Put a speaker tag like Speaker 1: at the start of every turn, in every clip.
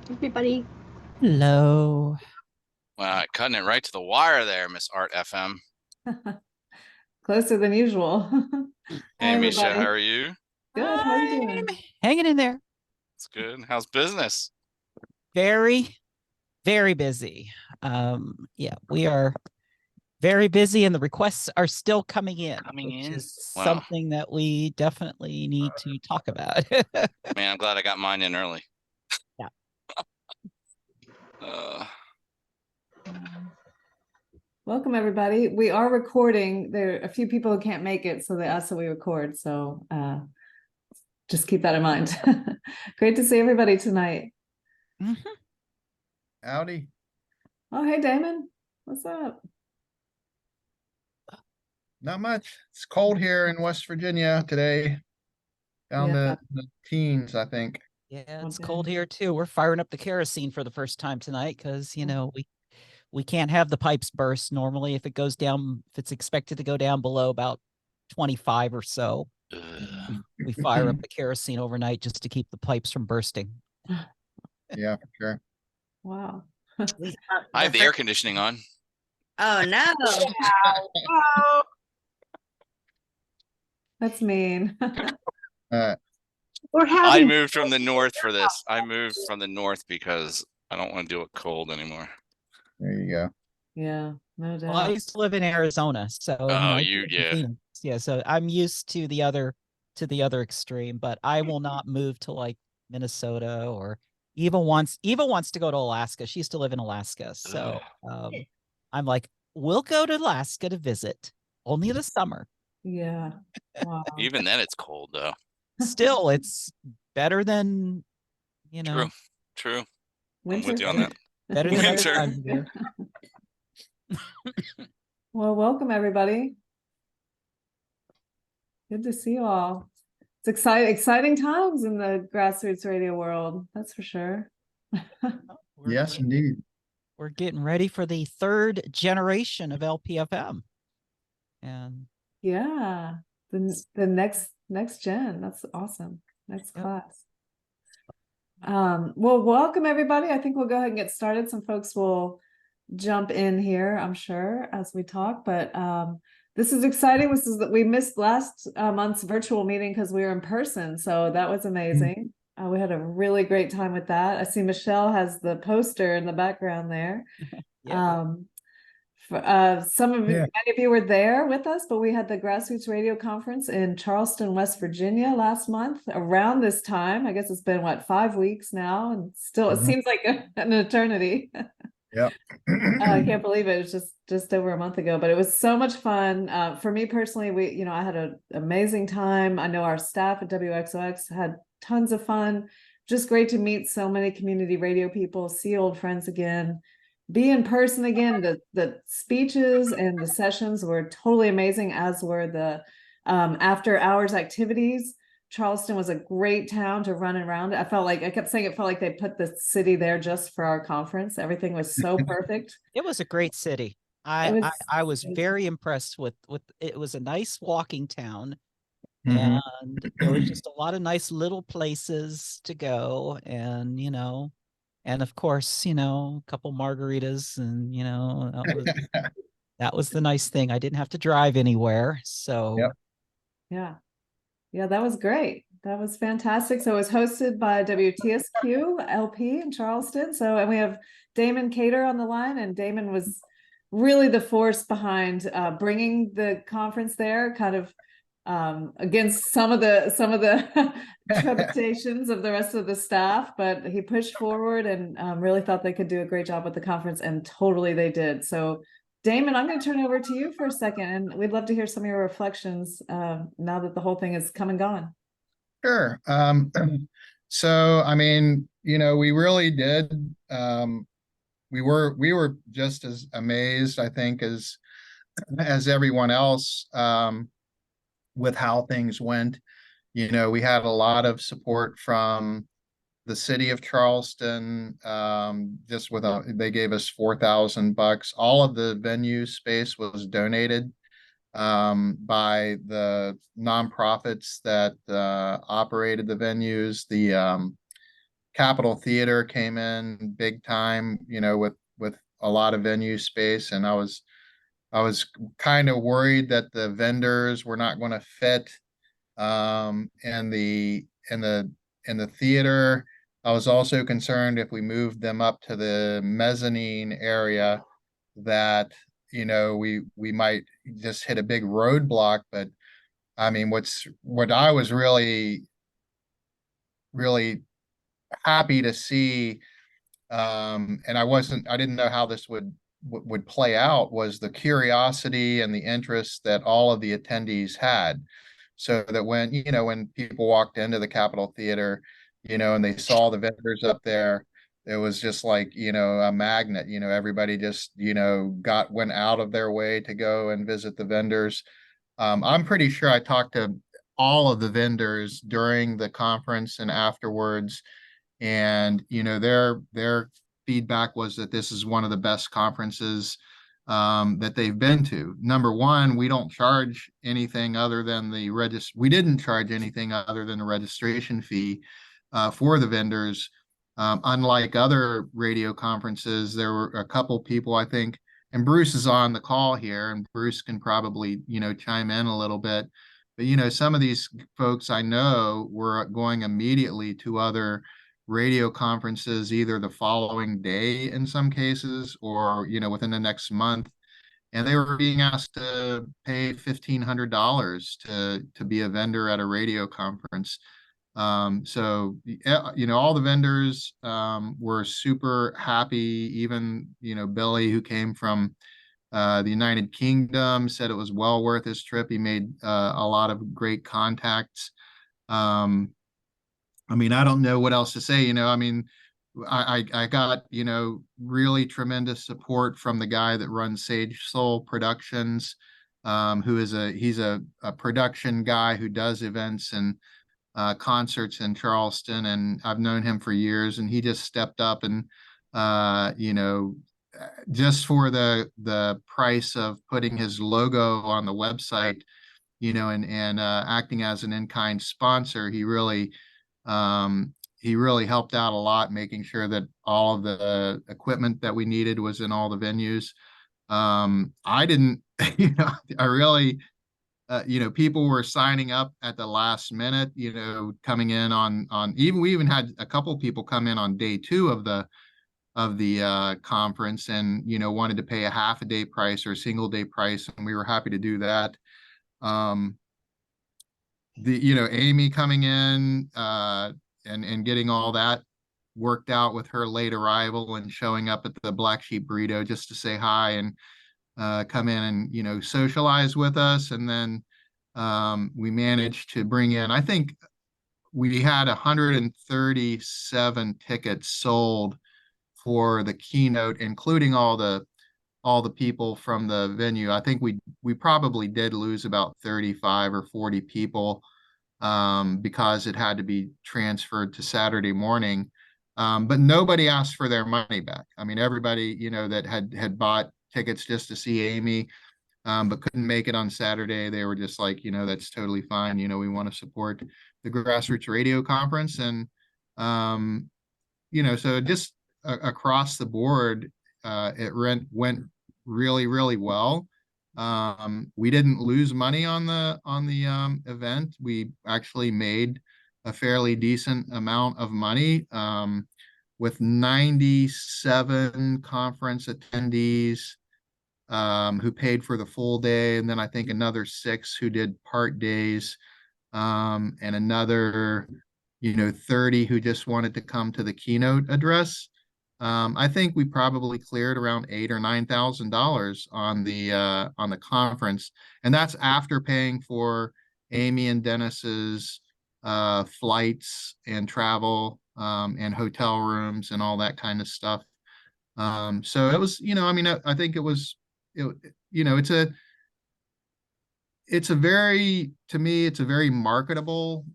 Speaker 1: Everybody.
Speaker 2: Hello.
Speaker 3: Wow, cutting it right to the wire there, Miss Art FM.
Speaker 4: Closer than usual.
Speaker 3: Hey, Misha, how are you?
Speaker 4: Good. How are you doing?
Speaker 2: Hanging in there.
Speaker 3: It's good. How's business?
Speaker 2: Very, very busy. Yeah, we are very busy, and the requests are still coming in. Which is something that we definitely need to talk about.
Speaker 3: Man, I'm glad I got mine in early.
Speaker 2: Yeah.
Speaker 4: Welcome, everybody. We are recording. There are a few people who can't make it, so they asked that we record. So just keep that in mind. Great to see everybody tonight.
Speaker 5: Howdy.
Speaker 4: Oh, hey, Damon. What's up?
Speaker 5: Not much. It's cold here in West Virginia today. Down to the teens, I think.
Speaker 2: Yeah, it's cold here too. We're firing up the kerosene for the first time tonight because, you know, we can't have the pipes burst normally if it goes down, if it's expected to go down below about 25 or so. We fire up the kerosene overnight just to keep the pipes from bursting.
Speaker 5: Yeah, for sure.
Speaker 4: Wow.
Speaker 3: I have the air conditioning on.
Speaker 1: Oh, no.
Speaker 4: Wow. That's mean.
Speaker 3: I moved from the north for this. I moved from the north because I don't want to do it cold anymore.
Speaker 5: There you go.
Speaker 4: Yeah, no doubt.
Speaker 2: Well, I used to live in Arizona, so yeah. So I'm used to the other extreme, but I will not move to like Minnesota or even wants to go to Alaska. She used to live in Alaska, so I'm like, we'll go to Alaska to visit only in the summer.
Speaker 4: Yeah. Wow.
Speaker 3: Even then, it's cold though.
Speaker 2: Still, it's better than, you know.
Speaker 3: True.
Speaker 4: Winter.
Speaker 3: I'm with you on that.
Speaker 2: Better than
Speaker 3: winter.
Speaker 4: Well, welcome everybody. Good to see you all. It's exciting times in the Grassroots radio world. That's for sure.
Speaker 5: Yes, indeed.
Speaker 2: We're getting ready for the third generation of LPFM. And
Speaker 4: yeah, the next gen. That's awesome. Next class. Well, welcome everybody. I think we'll go ahead and get started. Some folks will jump in here, I'm sure, as we talk, but this is exciting. This is that we missed last month's virtual meeting because we were in person, so that was amazing. We had a really great time with that. I see Michelle has the poster in the background there. Many of you were there with us, but we had the Grassroots Radio Conference in Charleston, West Virginia last month around this time. I guess it's been 5 weeks now, and still it seems like an eternity.
Speaker 5: Yeah.
Speaker 4: I can't believe it. It was just over a month ago, but it was so much fun. For me personally, I had an amazing time. I know our staff at WXOX had tons of fun. Just great to meet so many community radio people, see old friends again, be in person again. The speeches and the sessions were totally amazing, as were the after hours activities. Charleston was a great town to run around. I kept saying it felt like they put the city there just for our conference. Everything was so perfect.
Speaker 2: It was a great city. I was very impressed with it. Was a nice walking town, and there was just a lot of nice little places to go, and and of course, a couple margaritas, and that was the nice thing. I didn't have to drive anywhere, so
Speaker 4: yeah, that was great. That was fantastic. So it was hosted by WTSQ LP in Charleston. And we have Damon Cater on the line, and Damon was really the force behind bringing the conference there, kind of against some of the trepidatious of the rest of the staff, but he pushed forward and really thought they could do a great job with the conference, and totally they did. So Damon, I'm going to turn it over to you for a second, and we'd love to hear some of your reflections now that the whole thing is come and gone.
Speaker 5: Sure. So, I mean, we really did, we were just as amazed, I think, as everyone else, with how things went. You know, we had a lot of support from the city of Charleston. Just with they gave us $4,000. All of the venue space was donated by the nonprofits that operated the venues. The Capitol Theater came in big time, you know, with a lot of venue space, and I was kind of worried that the vendors were not going to fit in the theater. I was also concerned if we moved them up to the mezzanine area that, you know, we might just hit a big roadblock. But I mean, what I was really happy to see, and I didn't know how this would play out, was the curiosity and the interest that all of the attendees had. So that when people walked into the Capitol Theater, you know, and they saw the vendors up there, it was just like, you know, a magnet. You know, everybody just, you know, went out of their way to go and visit the vendors. I'm pretty sure I talked to all of the vendors during the conference and afterwards, and you know, their feedback was that this is one of the best conferences that they've been to. Number one, we don't charge anything other than we didn't charge anything other than the registration fee for the vendors. Unlike other radio conferences, there were a couple people, I think, and Bruce is on the call here, and Bruce can probably, you know, chime in a little bit. But, you know, some of these folks I know were going immediately to other radio conferences, either the following day in some cases, or, you know, within the next month. And they were being asked to pay $1,500 to be a vendor at a radio conference. So, you know, all the vendors were super happy. Even, you know, Billy, who came from the United Kingdom, said it was well worth his trip. He made a lot of great contacts. I mean, I don't know what else to say. You know, I mean, I got, you know, really tremendous support from the guy that runs Sage Soul Productions, who is he's a production guy who does events and concerts in Charleston, and I've known him for years, and he just stepped up and, you know, just for the price of putting his logo on the website, you know, and acting as an in-kind sponsor, he really helped out a lot, making sure that all of the equipment that we needed was in all the venues. I didn't, you know, I really, you know, people were signing up at the last minute, you know, coming in we even had a couple people come in on day 2 of the conference, and, you know, wanted to pay a half a day price or a single day price, and we were happy to do that. You know, Amy coming in and getting all that worked out with her late arrival and showing up at the Black Sheep Burrito just to say hi and come in and, you know, socialize with us. And then we managed to bring in, I think we had 137 tickets sold for the keynote, including all the people from the venue. I think we probably did lose about 35 or 40 people because it had to be transferred to Saturday morning. But nobody asked for their money back. I mean, everybody, you know, that had bought tickets just to see Amy, but couldn't make it on Saturday, they were just like, you know, that's totally fine. You know, we want to support the Grassroots Radio Conference. And, you know, so just across the board, it went really, really well. We didn't lose money on the event. We actually made a fairly decent amount of money, with 97 conference attendees who paid for the full day, and then I think another 6 who did part days, and another, you know, 30 who just wanted to come to the keynote address. I think we probably cleared around $8,000 or $9,000 on the conference, and that's after paying for Amy and Dennis's flights and travel, and hotel rooms and all that kind of stuff. So it was, I mean, I think it was, it's a very, to me, it's a very marketable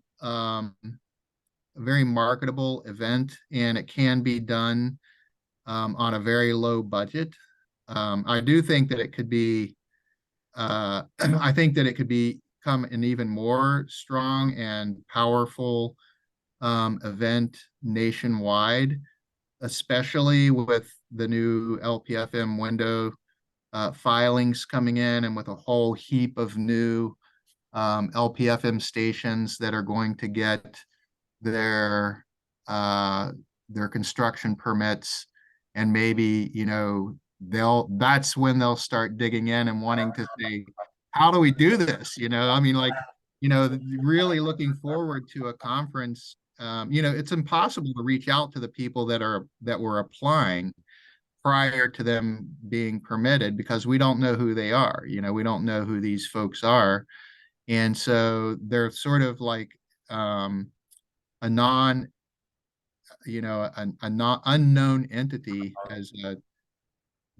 Speaker 5: event, and it can be done on a very low budget. I do think that it could be, I think that it could become an even more strong and powerful event nationwide, especially with the new LPFM window filings coming in, and with a whole heap of new LPFM stations that are going to get their construction permits, and maybe that's when they'll start digging in and wanting to say, how do we do this? I mean, like, really looking forward to a conference. It's impossible to reach out to the people that were applying prior to them being permitted, because we don't know who they are. We don't know who these folks are. And so they're sort of like a non, a not unknown entity, as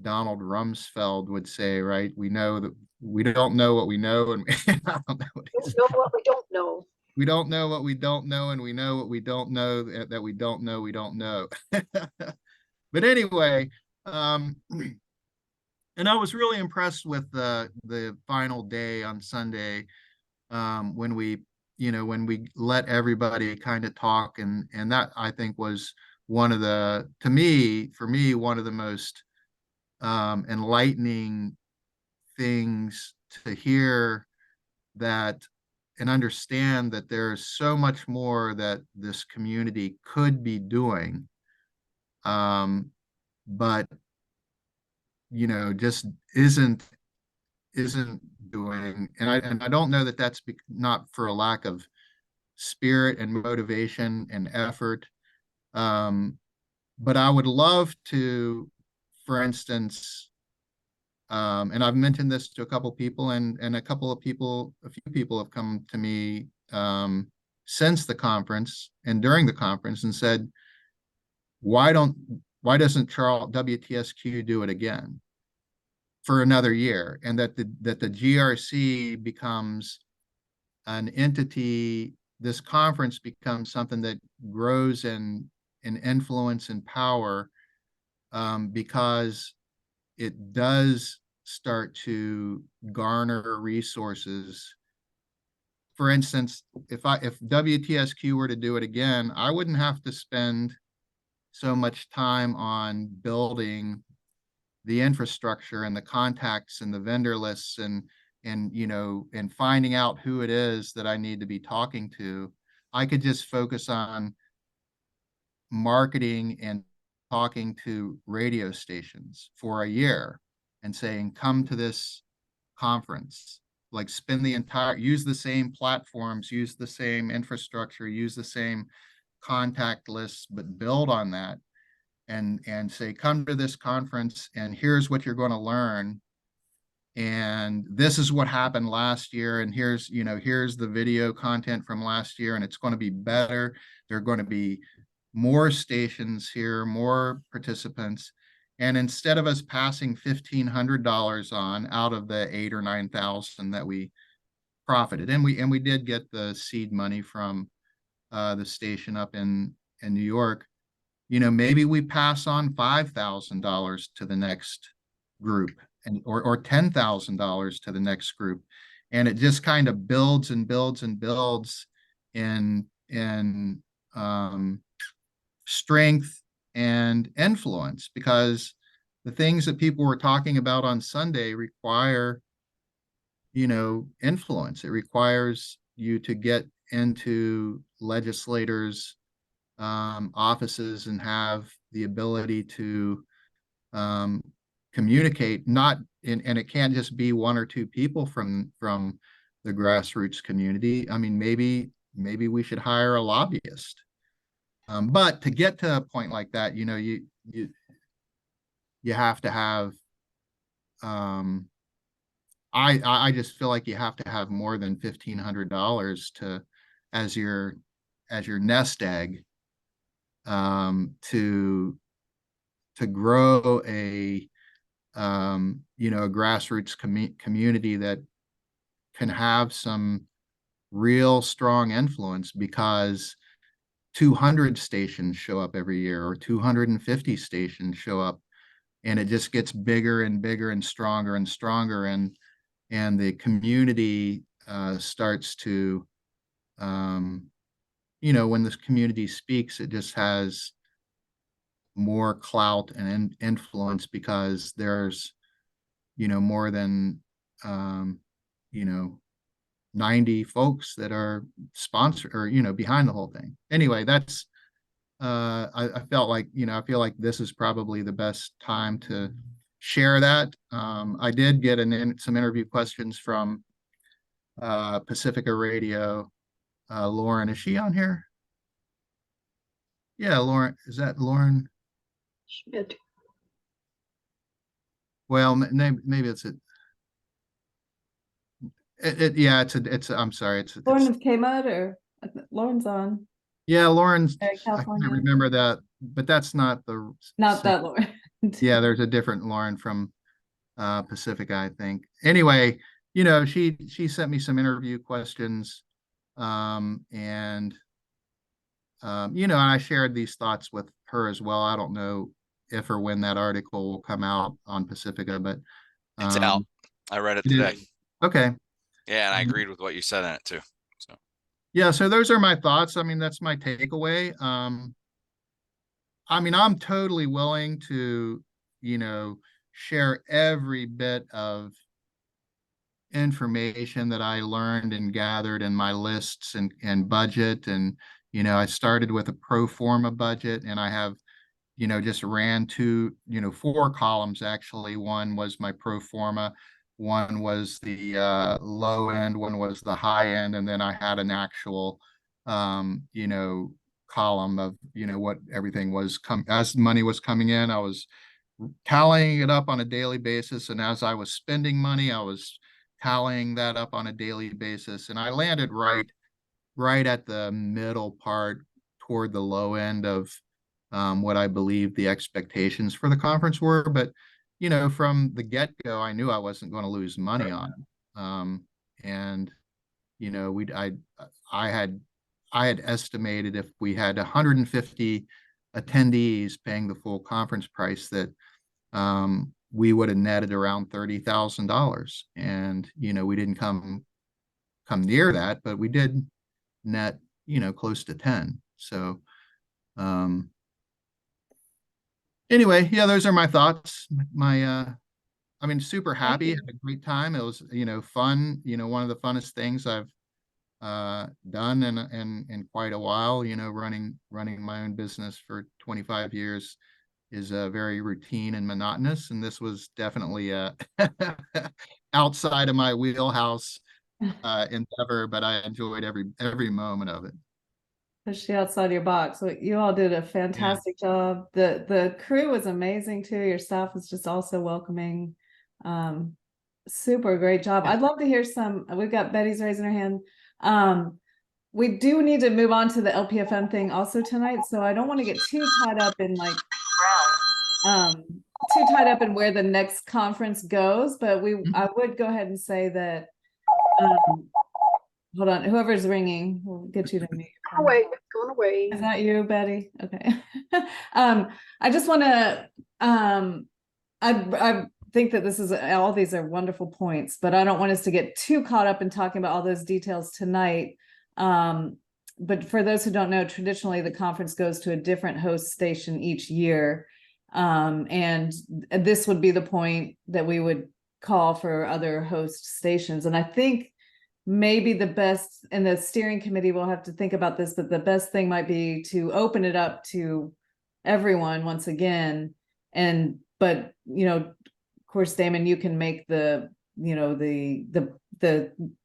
Speaker 5: Donald Rumsfeld would say, right? We know that we don't know what we know, and I don't know what
Speaker 1: We don't know what we don't know.
Speaker 5: we don't know what we don't know, and we know what we don't know that we don't know we don't know. But anyway, and I was really impressed with the final day on Sunday, when we let everybody kind of talk, and that, I think, was one of the, for me, one of the most enlightening things to hear, that and understand that there's so much more that this community could be doing, but just isn't doing. And I don't know that that's not for a lack of spirit and motivation and effort, but I would love to, for instance, and I've mentioned this to a couple people, and a few people have come to me since the conference and during the conference and said, why doesn't WTSQ do it again for another year? And that the GRC becomes an entity, this conference becomes something that grows in influence and power, because it does start to garner resources. For instance, if WTSQ were to do it again, I wouldn't have to spend so much time on building the infrastructure and the contacts and the vendor lists, and finding out who it is that I need to be talking to. I could just focus on marketing and talking to radio stations for a year and saying, come to this conference, like use the same platforms, use the same infrastructure, use the same contact lists, but build on that, and say, come to this conference, and here's what you're going to learn, and this is what happened last year, and here's the video content from last year, and it's going to be better. There are going to be more stations here, more participants. And instead of us passing $1,500 on out of the 8,000 or 9,000 that we profited, and we did get the seed money from the station up in New York, maybe we pass on $5,000 to the next group, or $10,000 to the next group, and it just kind of builds and builds and builds in strength and influence, because the things that people were talking about on Sunday require, influence. It requires you to get into legislators' offices and have the ability to communicate, and it can't just be one or two people from the grassroots community. I mean, maybe we should hire a lobbyist. But to get to a point like that, you have to have, I just feel like you have to have more than $1,500 as your nest egg, to to grow a a grassroots community that can have some real strong influence, because 200 stations show up every year, or 250 stations show up, and it just gets bigger and bigger and stronger and stronger, and the community starts to when this community speaks, it just has more clout and influence, because there's more than 90 folks that are sponsored or behind the whole thing. Anyway, that's I felt like I feel like this is probably the best time to share that. I did get some interview questions from Pacifica Radio. Lauren, is she on here? Yeah, Lauren, is that Lauren
Speaker 1: Schmidt?
Speaker 5: Well, maybe it's yeah, it's I'm sorry, it's
Speaker 4: Lauren came out, or Lauren's on.
Speaker 5: Yeah, Lauren's, I
Speaker 4: California.
Speaker 5: can't remember that, but that's not the
Speaker 4: that Lauren.
Speaker 5: Yeah, there's a different Lauren from Pacifica, I think. Anyway, she sent me some interview questions, and I shared these thoughts with her as well. I don't know if or when that article will come out on Pacifica, but
Speaker 3: It's out. I read it
Speaker 5: it
Speaker 3: today.
Speaker 5: is. Okay.
Speaker 3: Yeah, and I agreed with what you said in it too. So
Speaker 5: Yeah, so those are my thoughts. I mean, that's my takeaway. I mean, I'm totally willing to, share every bit of information that I learned and gathered in my lists and budget. And, I started with a pro forma budget, and I have, just ran 4 columns actually. One was my pro forma, one was the low end, one was the high end, and then I had an actual, column of, what everything was as money was coming in. I was tallying it up on a daily basis, and as I was spending money, I was tallying that up on a daily basis, and I landed right at the middle part, toward the low end of what I believe the expectations for the conference were. But from the get-go, I knew I wasn't going to lose money on it. And I had estimated, if we had 150 attendees paying the full conference price, that we would have netted around $30,000. And we didn't come near that, but we did net close to 10. So anyway, yeah, those are my thoughts. I mean, super happy, had a great time. It was fun, one of the funnest things I've done in quite a while. Running my own business for 25 years is very routine and monotonous, and this was definitely outside of my wheelhouse endeavor, but I enjoyed every moment of it.
Speaker 4: Especially outside your box. So you all did a fantastic job. The crew was amazing too. Your staff was just also welcoming. Super great job. I'd love to hear some. We've got Betty's raising her hand. We do need to move on to the LPFM thing also tonight, so I don't want to get too tied up in where the next conference goes, but I would go ahead and say that hold on, whoever's ringing, we'll get you to mute.
Speaker 1: Going away.
Speaker 4: Is that you, Betty? Okay. I just want to I think that all these are wonderful points, but I don't want us to get too caught up in talking about all those details tonight. But for those who don't know, traditionally the conference goes to a different host station each year. And this would be the point that we would call for other host stations. And I think maybe the best, and the steering committee will have to think about this, but the best thing might be to open it up to everyone once again. But of course, Damon, you can make the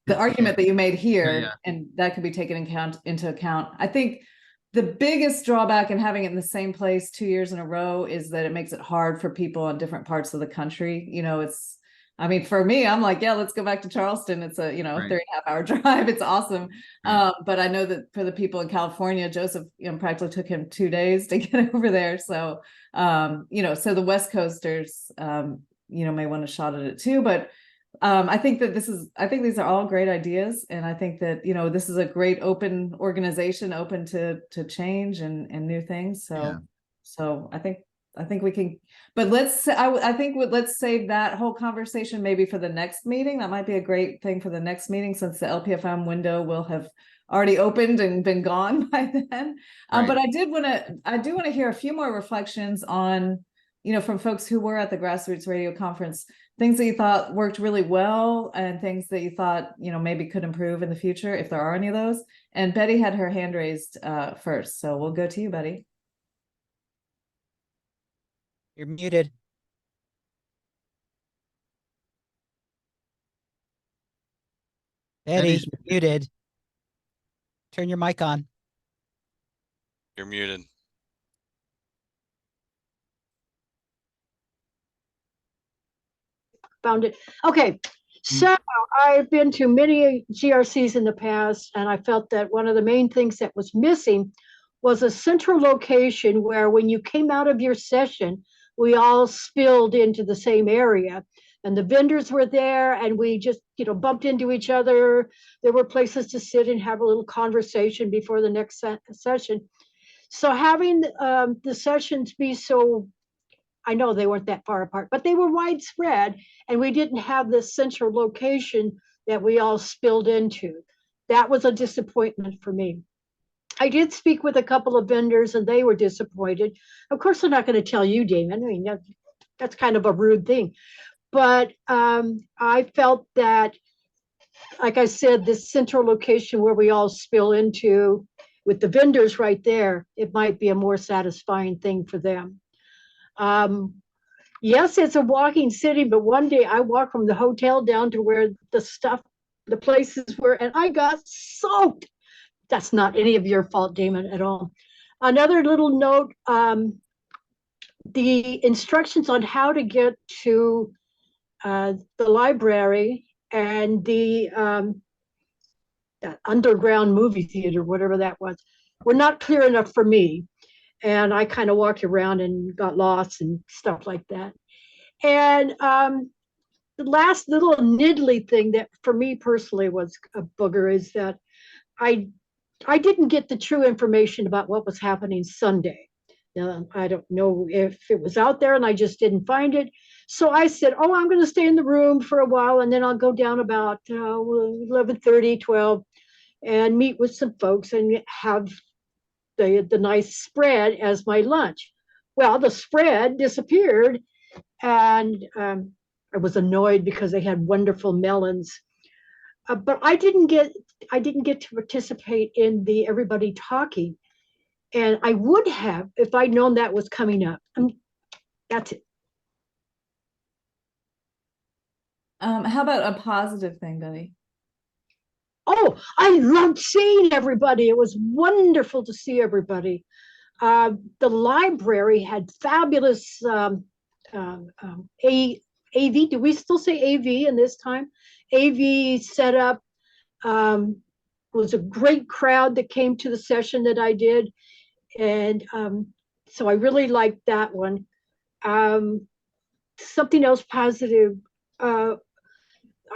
Speaker 4: argument that you made here, and that can be taken into account. I think the biggest drawback in having it in the same place 2 years in a row is that it makes it hard for people in different parts of the country. I mean, for me, I'm like, yeah, let's go back to Charleston. It's a,
Speaker 5: Right.
Speaker 4: 3.5-hour drive. It's awesome.
Speaker 5: Right.
Speaker 4: But I know that for the people in California, Joseph, practically took him 2 days to get over there. So, so the West Coasters, may want a shot at it too. But I think these are all great ideas. And I think that, this is a great open organization, open to change and new things. So,
Speaker 5: Yeah.
Speaker 4: so I think we can, but let's save that whole conversation maybe for the next meeting. That might be a great thing for the next meeting, since the LPFM window will have already opened and been gone by then.
Speaker 5: Right.
Speaker 4: But I do want to hear a few more reflections on, from folks who were at the Grassroots Radio Conference, things that you thought worked really well and things that you thought, maybe could improve in the future, if there are any of those. And Betty had her hand raised first. So we'll go to you, Betty.
Speaker 2: You're muted. Betty,
Speaker 5: Betty's
Speaker 2: you're muted. Turn your mic on.
Speaker 3: You're muted.
Speaker 1: Found it. Okay. So I've been to many GRCs in the past, and I felt that one of the main things that was missing was a central location where when you came out of your session, we all spilled into the same area. And the vendors were there, and we just, bumped into each other. There were places to sit and have a little conversation before the next session. So having the sessions be so, I know they weren't that far apart, but they were widespread, and we didn't have this central location that we all spilled into. That was a disappointment for me. I did speak with a couple of vendors, and they were disappointed. Of course, I'm not going to tell you, Damon. I mean, that's kind of a rude thing. But I felt that, like I said, this central location where we all spill into with the vendors right there, it might be a more satisfying thing for them. Yes, it's a walking city, but one day I walked from the hotel down to where the places were, and I got soaked. That's not any of your fault, Damon, at all. Another little note, the instructions on how to get to the library and the that underground movie theater, whatever that was, were not clear enough for me. And I kind of walked around and got lost and stuff like that. And the last little niddly thing that for me personally was a booger is that I didn't get the true information about what was happening Sunday. I don't know if it was out there and I just didn't find it. So I said, I'm going to stay in the room for a while, and then I'll go down about 11:30, 12 and meet with some folks and have the nice spread as my lunch. Well, the spread disappeared, and I was annoyed because they had wonderful melons. But I didn't get to participate in the everybody talking. And I would have if I'd known that was coming up. That's it.
Speaker 4: How about a positive thing, Betty?
Speaker 1: Oh, I loved seeing everybody. It was wonderful to see everybody. The library had fabulous AV. Do we still say AV in this time? AV setup. Was a great crowd that came to the session that I did. And so I really liked that one. Something else positive.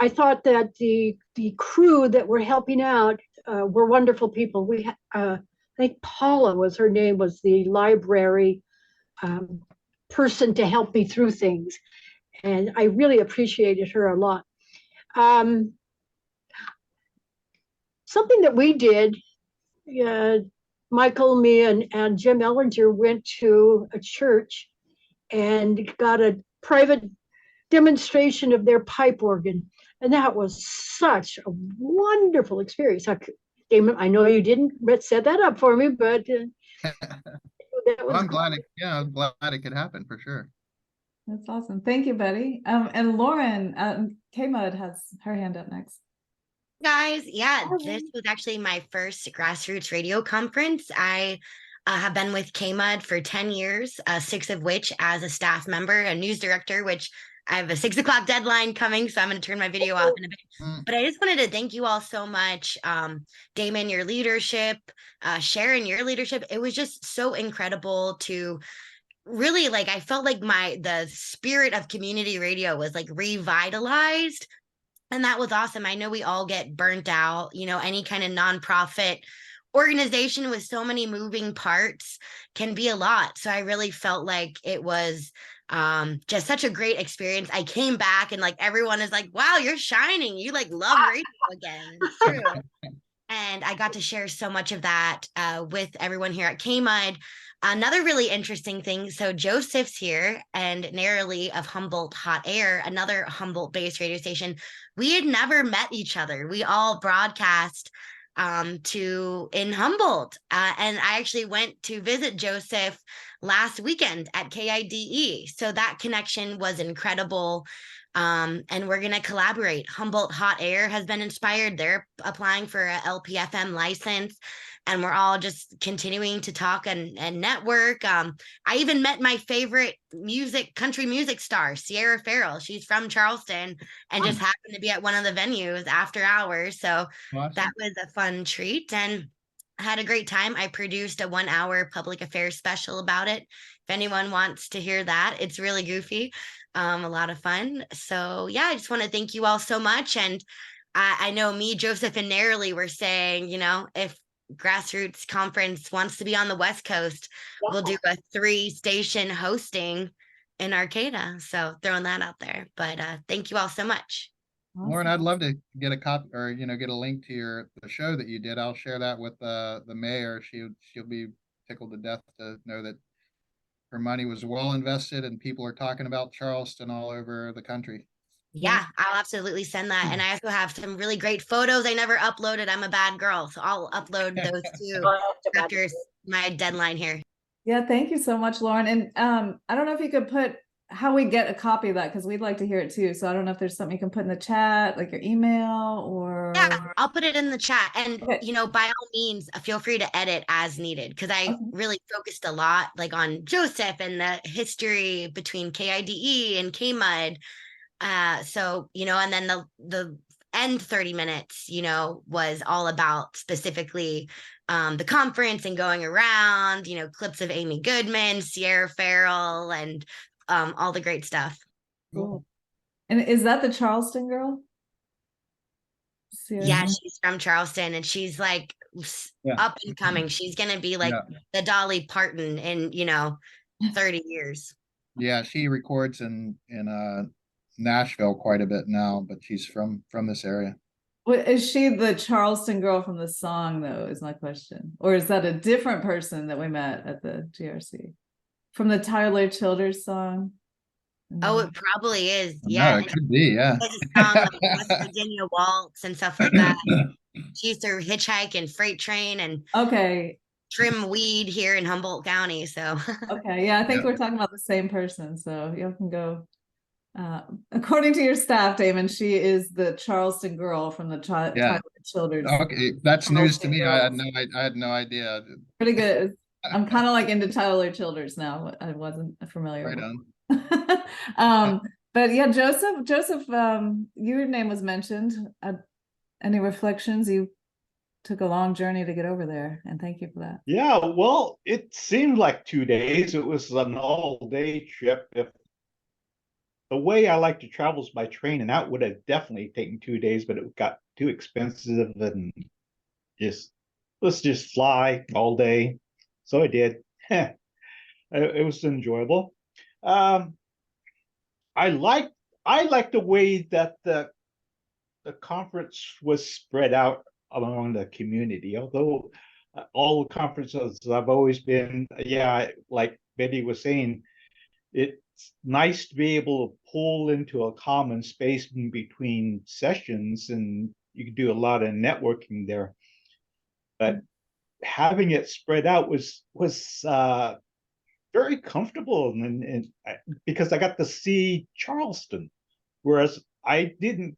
Speaker 1: I thought that the crew that were helping out were wonderful people. We I think Paula was her name, was the library person to help me through things. And I really appreciated her a lot. Something that we did, Michael, me, and Jim Ellinger went to a church and got a private demonstration of their pipe organ. And that was such a wonderful experience. Damon, I know you didn't set that up for me, but
Speaker 5: well, I'm glad it could happen for sure.
Speaker 4: That's awesome. Thank you, Betty. And Lauren, K-Mud has her hand up next.
Speaker 6: Guys, yeah, this was actually my first Grassroots Radio Conference. I have been with KMUD for 10 years, 6 of which as a staff member, a news director, which I have a 6 o'clock deadline coming, so I'm going to turn my video off in a bit. But I just wanted to thank you all so much. Damon, your leadership, Sharon, your leadership. It was just so incredible to really, like, I felt like the spirit of community radio was like revitalized. And that was awesome. I know we all get burnt out, any kind of nonprofit organization with so many moving parts can be a lot. So I really felt like it was just such a great experience. I came back and like everyone is like, wow, you're shining. You like love radio again. It's true. And I got to share so much of that with everyone here at KMUD. Another really interesting thing. So Joseph's here and Narrowly of Humboldt Hot Air, another Humboldt-based radio station. We had never met each other. We all broadcast in Humboldt. And I actually went to visit Joseph last weekend at KIDE. So that connection was incredible. And we're going to collaborate. Humboldt Hot Air has been inspired. They're applying for a LPFM license. And we're all just continuing to talk and network. I even met my favorite country music star, Sierra Farrell. She's from Charleston and just happened to be at one of the venues after hours. So
Speaker 5: Awesome.
Speaker 6: That was a fun treat and I had a great time. I produced a 1-hour public affairs special about it. If anyone wants to hear that, it's really goofy, a lot of fun. So yeah, I just want to thank you all so much. And I know me, Joseph, and Narrowly were saying, if Grassroots Conference wants to be on the West Coast, we'll do a 3-station hosting in Arcata. So throwing that out there. But thank you all so much.
Speaker 4: Awesome.
Speaker 5: Lauren, I'd love to get a copy or get a link to the show that you did. I'll share that with the mayor. She'll be tickled to death to know that her money was well invested and people are talking about Charleston all over the country.
Speaker 6: Yeah, I'll absolutely send that. And I also have some really great photos I never uploaded. I'm a bad girl, so I'll upload those too after my deadline here.
Speaker 4: Yeah, thank you so much, Lauren. And I don't know if you could put how we get a copy of that, because we'd like to hear it too. So I don't know if there's something you can put in the chat, like your email or...
Speaker 6: Yeah, I'll put it in the chat. And,
Speaker 4: okay.
Speaker 6: By all means, feel free to edit as needed, because I really focused a lot like on Joseph and the history between KIDE and KMUD. So, and then the end 30 minutes, was all about specifically the conference and going around, clips of Amy Goodman, Sierra Farrell, and all the great stuff.
Speaker 4: Cool. And is that the Charleston girl? Sierra?
Speaker 6: Yeah, she's from Charleston and she's like up and coming. She's going to be like the Dolly Parton in, 30 years.
Speaker 5: Yeah, she records in Nashville quite a bit now, but she's from this area.
Speaker 4: Well, is she the Charleston girl from the song, though, is my question? Or is that a different person that we met at the GRC? From the Tyler Childers song?
Speaker 6: Oh, it probably is.
Speaker 5: Yeah, it could be, yeah.
Speaker 6: Song, like West Virginia Waltz and stuff like that. She used to hitchhike and freight train and trim weed here in Humboldt County. So
Speaker 4: I think we're talking about the same person. So you can go. According to your staff, Damon, she is the Charleston girl from the Tyler Childers.
Speaker 5: Okay, that's news to me. I had no idea.
Speaker 4: Pretty good. I'm kind of like into Tyler Childers now. I wasn't familiar.
Speaker 5: Right on.
Speaker 4: But yeah, Joseph, your name was mentioned. Any reflections? You took a long journey to get over there, and thank you for that.
Speaker 7: Yeah, well, it seemed like 2 days. It was an all-day trip. If the way I like to travel is by train, and that would have definitely taken 2 days, but it got too expensive, and let's just fly all day. So I did. It was enjoyable. I like the way that the conference was spread out among the community. Although all the conferences I've always been, like Betty was saying, it's nice to be able to pull into a common space in between sessions, and you can do a lot of networking there. But having it spread out was very comfortable, and because I got to see Charleston, whereas I've been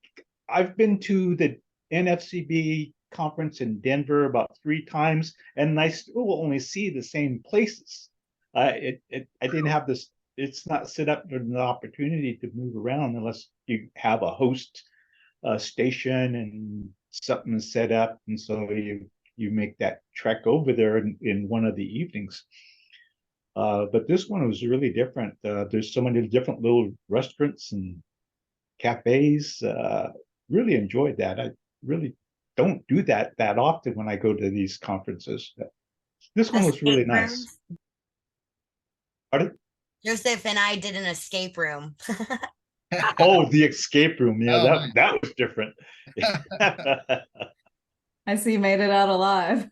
Speaker 7: to the NFCB conference in Denver about 3 times, and I still only see the same places. I didn't have this it's not set up for an opportunity to move around unless you have a host station and something set up, and so you make that trek over there in one of the evenings. But this one was really different. There's so many different little restaurants and cafes. Really enjoyed that. I really don't do that often when I go to these conferences. This one was really nice. Pardon?
Speaker 6: Joseph and I did an escape room.
Speaker 7: Oh, the escape room. Yeah,
Speaker 5: Oh, nice.
Speaker 7: that was different.
Speaker 4: I see you made it out alive.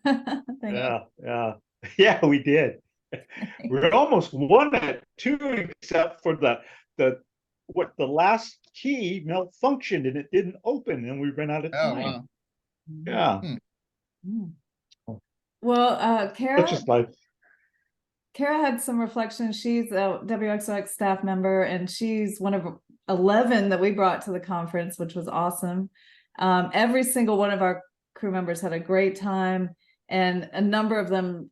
Speaker 7: Yeah, we did. We almost won it too, except for the last key malfunctioned and it didn't open, and we ran out of
Speaker 5: Oh,
Speaker 7: time.
Speaker 5: wow.
Speaker 7: Yeah.
Speaker 4: Well,
Speaker 7: That's just life.
Speaker 4: Kara had some reflections. She's a WXOX staff member, and she's one of 11 that we brought to the conference, which was awesome. Every single one of our crew members had a great time, and a number of them,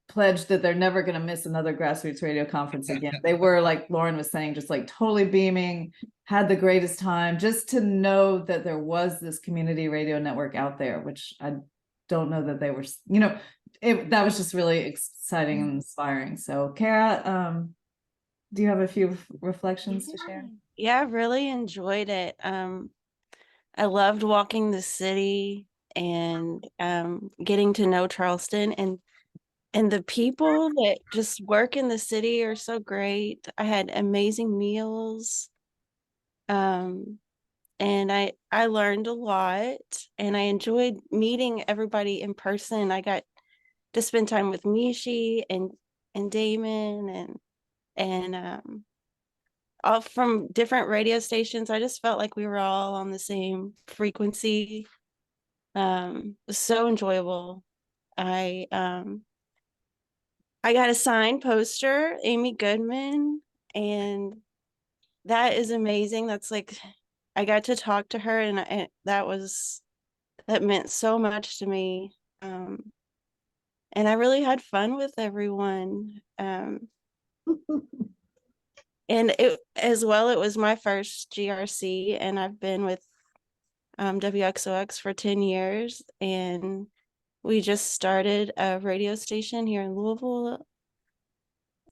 Speaker 4: pledged that they're never going to miss another Grassroots Radio Conference again. They were, like Lauren was saying, just like totally beaming, had the greatest time, just to know that there was this community radio network out there, which I don't know that they were, that was just really exciting and inspiring. So Kara, do you have a few reflections to share?
Speaker 8: Yeah, I really enjoyed it. I loved walking the city and getting to know Charleston, and the people that just work in the city are so great. I had amazing meals. And I learned a lot, and I enjoyed meeting everybody in person. I got to spend time with Mishi and Damon and all from different radio stations. I just felt like we were all on the same frequency. It was so enjoyable. I got a signed poster, Amy Goodman, and that is amazing. That's like, I got to talk to her, and that meant so much to me. And I really had fun with everyone. And it was my first GRC, and I've been with WXOX for 10 years, and we just started a radio station here in Louisville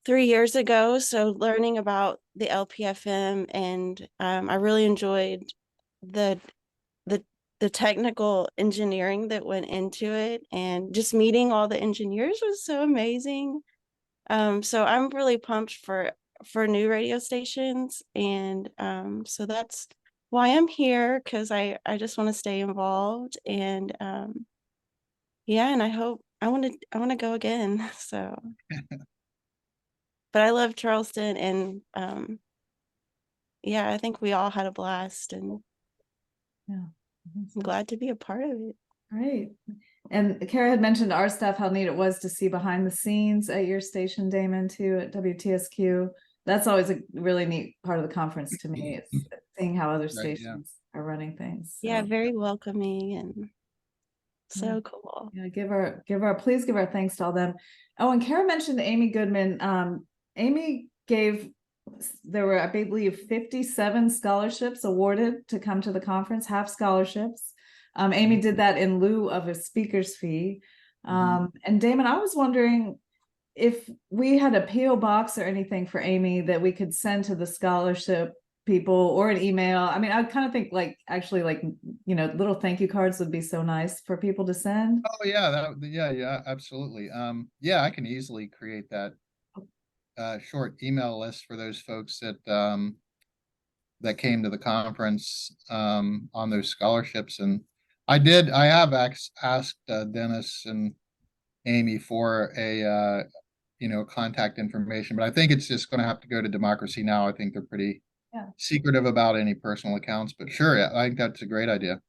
Speaker 8: 3 years ago. So learning about the LPFM, and I really enjoyed the technical engineering that went into it, and just meeting all the engineers was so amazing. So I'm really pumped for new radio stations, and so that's why I'm here, because I just want to stay involved, and and I want to go again. So but I love Charleston, and I think we all had a blast, and I'm glad to be a part of it.
Speaker 4: Great. And Kara had mentioned our staff, how neat it was to see behind the scenes at your station, Damon, too, at WTSQ. That's always a really neat part of the conference to me. It's seeing how other stations are running things. So.
Speaker 8: Yeah, very welcoming and so cool.
Speaker 4: Yeah, please give our thanks to all them. Oh, and Kara mentioned Amy Goodman. Amy there were, I believe, 57 scholarships awarded to come to the conference, half scholarships. Amy did that in lieu of a speaker's fee. And Damon, I was wondering if we had a PO box or anything for Amy that we could send to the scholarship people, or an email. I mean, I kind of think little thank you cards would be so nice for people to send.
Speaker 5: Oh yeah, yeah, absolutely. I can easily create that short email list for those folks that came to the conference on those scholarships. And I have asked Dennis and Amy for a contact information, but I think it's just going to have to go to Democracy Now! I think they're pretty secretive about any personal accounts, but sure, I think that's a great idea.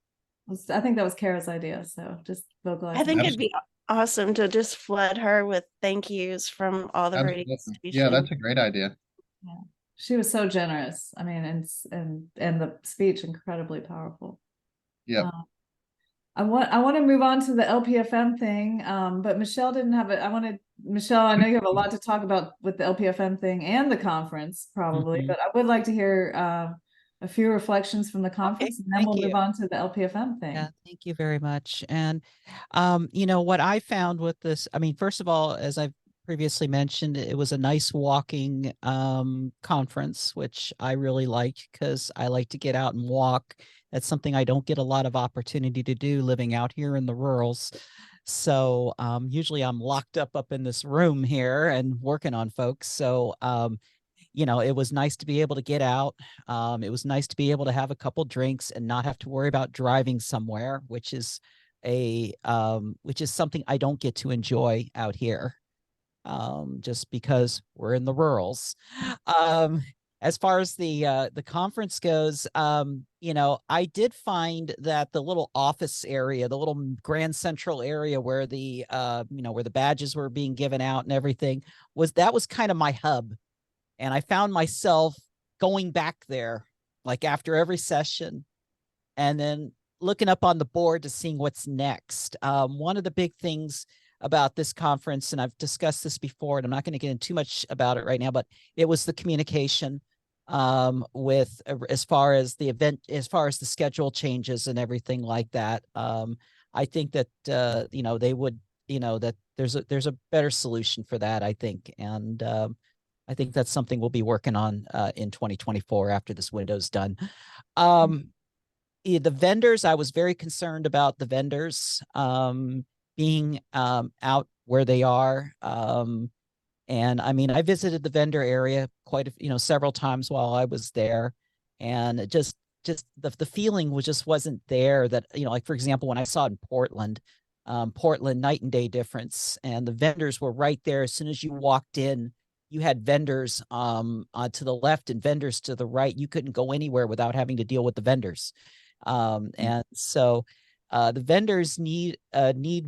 Speaker 4: I think that was Kara's idea, so just vocalize.
Speaker 8: I think it'd be awesome to just flood her with thank yous from all the radio stations.
Speaker 5: Yeah, that's a great idea.
Speaker 4: Yeah, she was so generous. I mean, and the speech incredibly powerful.
Speaker 5: Yeah.
Speaker 4: I want to move on to the LPFM thing, but Michelle didn't have it. Michelle, I know you have a lot to talk about with the LPFM thing and the conference probably, but I would like to hear a few reflections from the conference, and then we'll move on to the LPFM thing.
Speaker 2: Yeah, thank you very much. And you know what I found with this, I mean, first of all, as I've previously mentioned, it was a nice walking conference, which I really like because I like to get out and walk. That's something I don't get a lot of opportunity to do living out here in the rurals. So usually I'm locked up in this room here and working on folks. So you know, it was nice to be able to get out. It was nice to be able to have a couple drinks and not have to worry about driving somewhere, which is something I don't get to enjoy out here, just because we're in the rurals. As far as the conference goes, you know, I did find that the little office area, the little Grand Central area where the you know, where the badges were being given out and everything, was kind of my hub. And I found myself going back there, like after every session, and then looking up on the board to seeing what's next. One of the big things about this conference, and I've discussed this before, and I'm not going to get into too much about it right now, but it was the communication with as far as the event, as far as the schedule changes and everything like that. I think that you know, they would, you know, that there's a better solution for that, I think, and I think that's something we'll be working on in 2024 after this window's done. The vendors, I was very concerned about the vendors being out where they are. And I mean, I visited the vendor area several times while I was there, and it just the feeling wasn't there that, you know, like for example, when I saw it in Portland, night and day difference, and the vendors were right there. As soon as you walked in, you had vendors to the left and vendors to the right. You couldn't go anywhere without having to deal with the vendors. And so the vendors need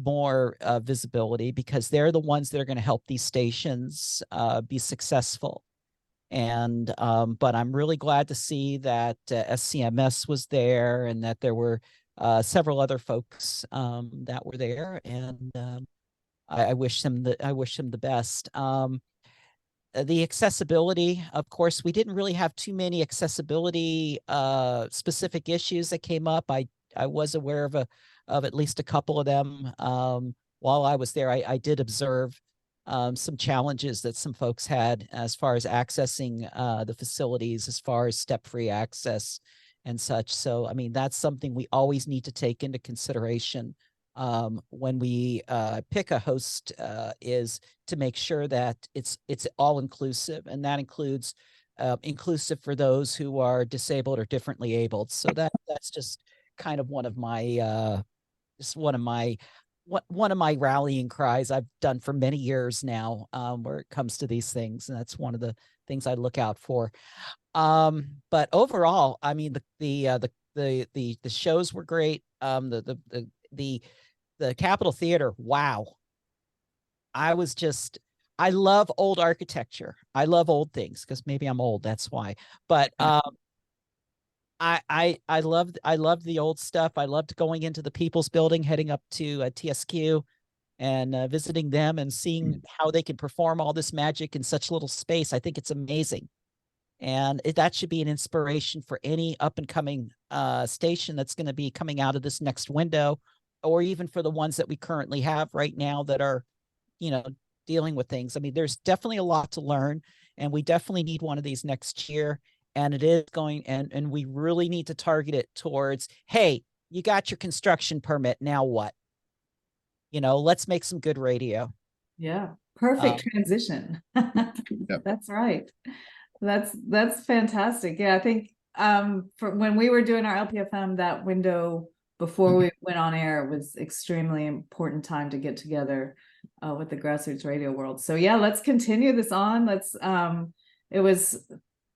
Speaker 2: more visibility, because they're the ones that are going to help these stations be successful. And but I'm really glad to see that SCMS was there, and that there were several other folks that were there, and I wish them the best. The accessibility, of course, we didn't really have too many accessibility specific issues that came up. I was aware of at least a couple of them while I was there. I did observe some challenges that some folks had as far as accessing the facilities, as far as step-free access and such. So, I mean, that's something we always need to take into consideration when we pick a host, is to make sure that it's all inclusive, and that includes inclusive for those who are disabled or differently abled. So that's just kind of one of my rallying cries I've done for many years now, where it comes to these things, and that's one of the things I look out for. But overall, I mean, the shows were great. The Capitol Theater, wow. I love old architecture. I love old things, because maybe I'm old, that's why. But I loved the old stuff. I loved going into the People's Building, heading up to TSQ and visiting them and seeing how they can perform all this magic in such little space. I think it's amazing. And that should be an inspiration for any up and coming station that's going to be coming out of this next window, or even for the ones that we currently have right now that are, you know, dealing with things. I mean, there's definitely a lot to learn, and we definitely need one of these next year. And it is going, and we really need to target it towards, hey, you got your construction permit, now what? You know, let's make some good radio.
Speaker 4: Yeah, perfect transition.
Speaker 5: Yep.
Speaker 4: That's right. That's fantastic. Yeah, I think for when we were doing our LPFM, that window before we went on air was extremely important time to get together with the Grassroots Radio world. So yeah, let's continue this on. It was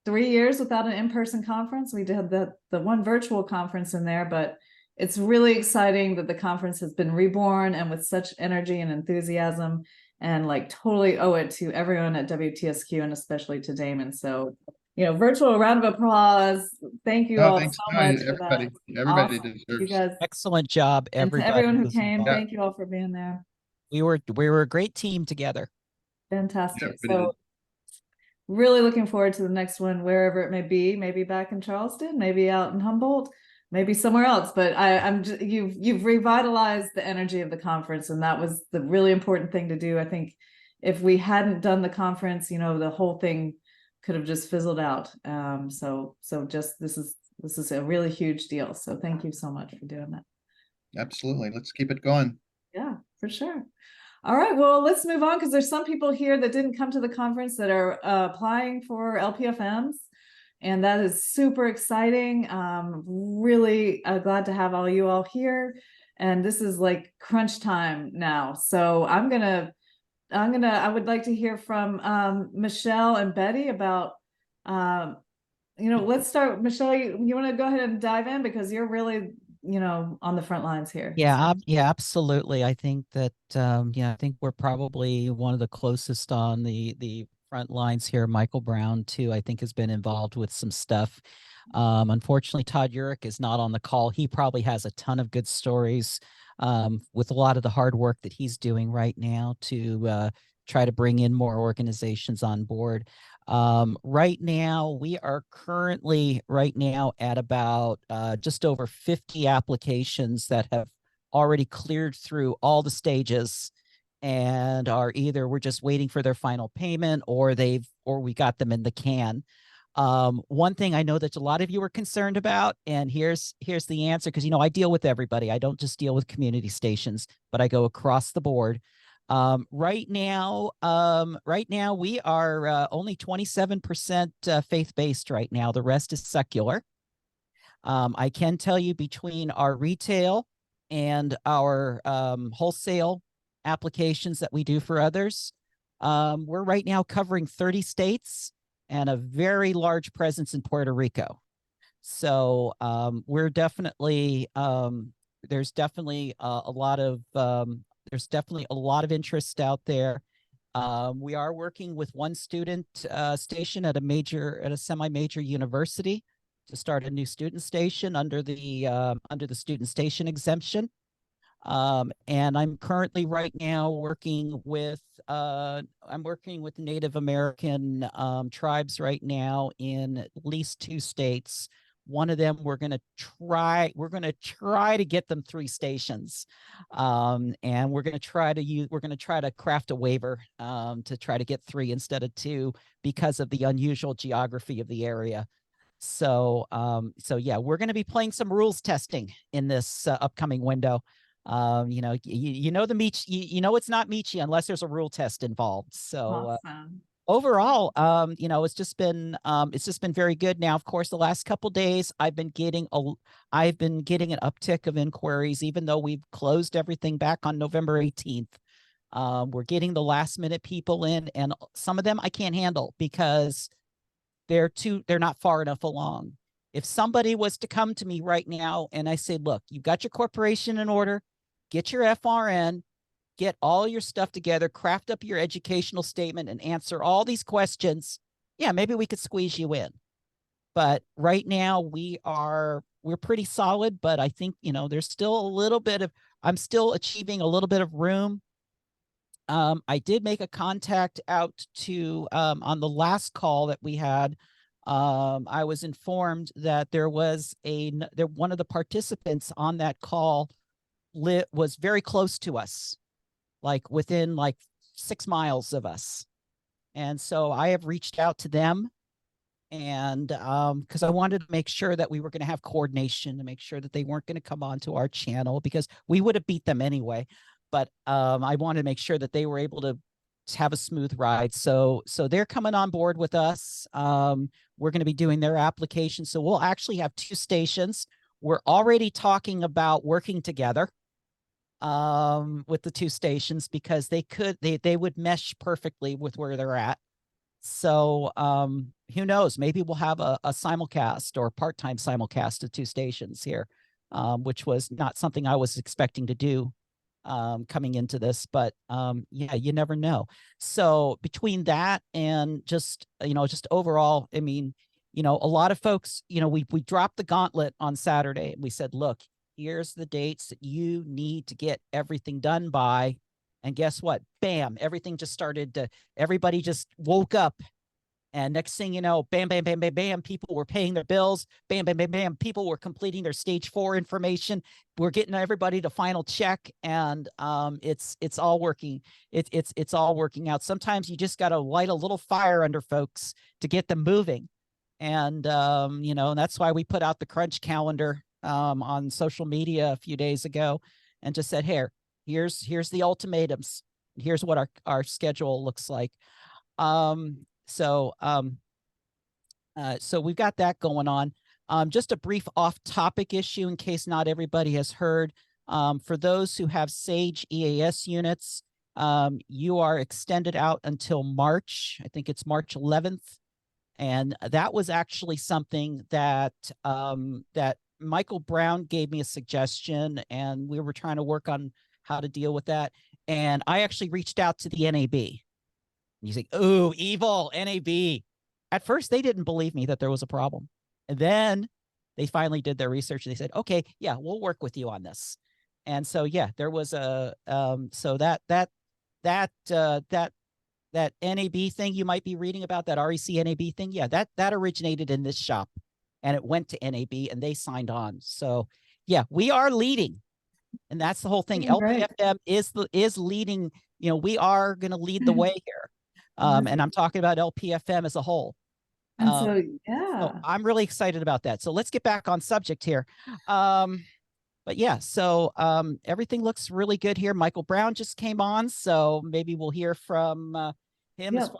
Speaker 4: 3 years without an in-person conference. We did the one virtual conference in there, but it's really exciting that the conference has been reborn, and with such energy and enthusiasm, and like totally owe it to everyone at WTSQ, and especially to Damon. So virtual round of applause. Thank you
Speaker 5: No,
Speaker 4: all
Speaker 5: thanks.
Speaker 4: so
Speaker 5: No,
Speaker 4: much for
Speaker 5: everybody,
Speaker 4: that.
Speaker 5: everybody
Speaker 4: Awesome.
Speaker 5: deserves.
Speaker 4: You guys,
Speaker 2: Excellent job,
Speaker 4: and to
Speaker 2: everybody.
Speaker 4: everyone who
Speaker 2: was
Speaker 4: came,
Speaker 2: involved.
Speaker 4: thank you all for being there.
Speaker 2: We were a great team together.
Speaker 4: Fantastic.
Speaker 5: Yeah,
Speaker 4: So really looking forward to the next one, wherever it may be, maybe back in Charleston, maybe out in Humboldt, maybe somewhere else. But you've revitalized the energy of the conference, and that was the really important thing to do. I think if we hadn't done the conference, the whole thing could have just fizzled out. So just this is a really huge deal. So thank you so much for doing that.
Speaker 5: Absolutely. Let's keep it going.
Speaker 4: Yeah, for sure. All right, well, let's move on, because there's some people here that didn't come to the conference that are applying for LPFMs, and that is super exciting. Really glad to have all you all here, and this is like crunch time now. So I would like to hear from Michelle and Betty about, let's start. Michelle, you want to go ahead and dive in, because you're really on the front lines here.
Speaker 2: Yeah, yeah, absolutely. I think that I think we're probably one of the closest on the front lines here. Michael Brown too, I think, has been involved with some stuff. Unfortunately, Todd Urich is not on the call. He probably has a ton of good stories with a lot of the hard work that he's doing right now to try to bring in more organizations on board. Right now, we are currently at about just over 50 applications that have already cleared through all the stages and are either we're just waiting for their final payment, or we got them in the can. One thing I know that a lot of you are concerned about, and here's the answer, because I deal with everybody. I don't just deal with community stations, but I go across the board. Right now we are only 27% faith-based right now. The rest is secular. I can tell you, between our retail and our wholesale applications that we do for others, we're right now covering 30 states and a very large presence in Puerto Rico. So we're definitely there's definitely a lot of interest out there. We are working with one student station at a semi-major university to start a new student station under the student station exemption. And I'm currently right now working with Native American tribes right now in at least 2 states. One of them we're going to try to get them 3 stations, and we're going to try to craft a waiver to try to get 3 instead of 2 because of the unusual geography of the area. So yeah, we're going to be playing some rules testing in this upcoming window. The Meech, it's not Meechy unless there's a rule test involved. So
Speaker 4: Awesome.
Speaker 2: overall, it's just been very good. Now, of course, the last couple days I've been getting an uptick of inquiries, even though we've closed everything back on November 18th. We're getting the last minute people in, and some of them I can't handle because they're not far enough along. If somebody was to come to me right now and I say, look, you've got your corporation in order, get your FRN, get all your stuff together, craft up your educational statement, and answer all these questions, yeah, maybe we could squeeze you in. But right now we're pretty solid, but I think, there's still I'm still achieving a little bit of room. I did make a contact out to, on the last call that we had, I was informed that there was one of the participants on that call was very close to us, like within 6 miles of us. And so I have reached out to them, and because I wanted to make sure that we were going to have coordination to make sure that they weren't going to come onto our channel, because we would have beat them anyway. But I wanted to make sure that they were able to have a smooth ride. So they're coming on board with us. We're going to be doing their application. So we'll actually have 2 stations. We're already talking about working together with the 2 stations, because they would mesh perfectly with where they're at. So who knows, maybe we'll have a simulcast or part-time simulcast of 2 stations here, which was not something I was expecting to do coming into this, but yeah, you never know. So between that and just overall, I mean, you know, a lot of folks, you know, we dropped the gauntlet on Saturday and we said, look, here's the dates that you need to get everything done by. And guess what? Bam, everything just started to, everybody just woke up. And next thing you know, bam, bam, bam, bam, bam, people were paying their bills. Bam, bam, bam, bam, people were completing their stage 4 information. We're getting everybody to final check, and it's all working. It's all working out. Sometimes you just got to light a little fire under folks to get them moving. And you know, and that's why we put out the crunch calendar on social media a few days ago, and just said, here's the ultimatums. Here's what our schedule looks like. So we've got that going on. Just a brief off-topic issue in case not everybody has heard. For those who have Sage EAS units, you are extended out until March. I think it's March 11th. And that was actually something that that Michael Brown gave me a suggestion, and we were trying to work on how to deal with that. And I actually reached out to the NAB. You say, oh, evil NAB. At first, they didn't believe me that there was a problem. And then they finally did their research and they said, okay, yeah, we'll work with you on this. And so, yeah, there was a, so that NAB thing you might be reading about, that REC NAB thing. Yeah, that originated in this shop and it went to NAB and they signed on. So yeah, we are leading. And that's the whole thing. LPFM is leading, you know, we are going to lead the way here. And I'm talking about LPFM as a whole.
Speaker 4: And so, yeah,
Speaker 2: so I'm really excited about that. So let's get back on subject here. But yeah, so everything looks really good here. Michael Brown just came on, so maybe we'll hear from him as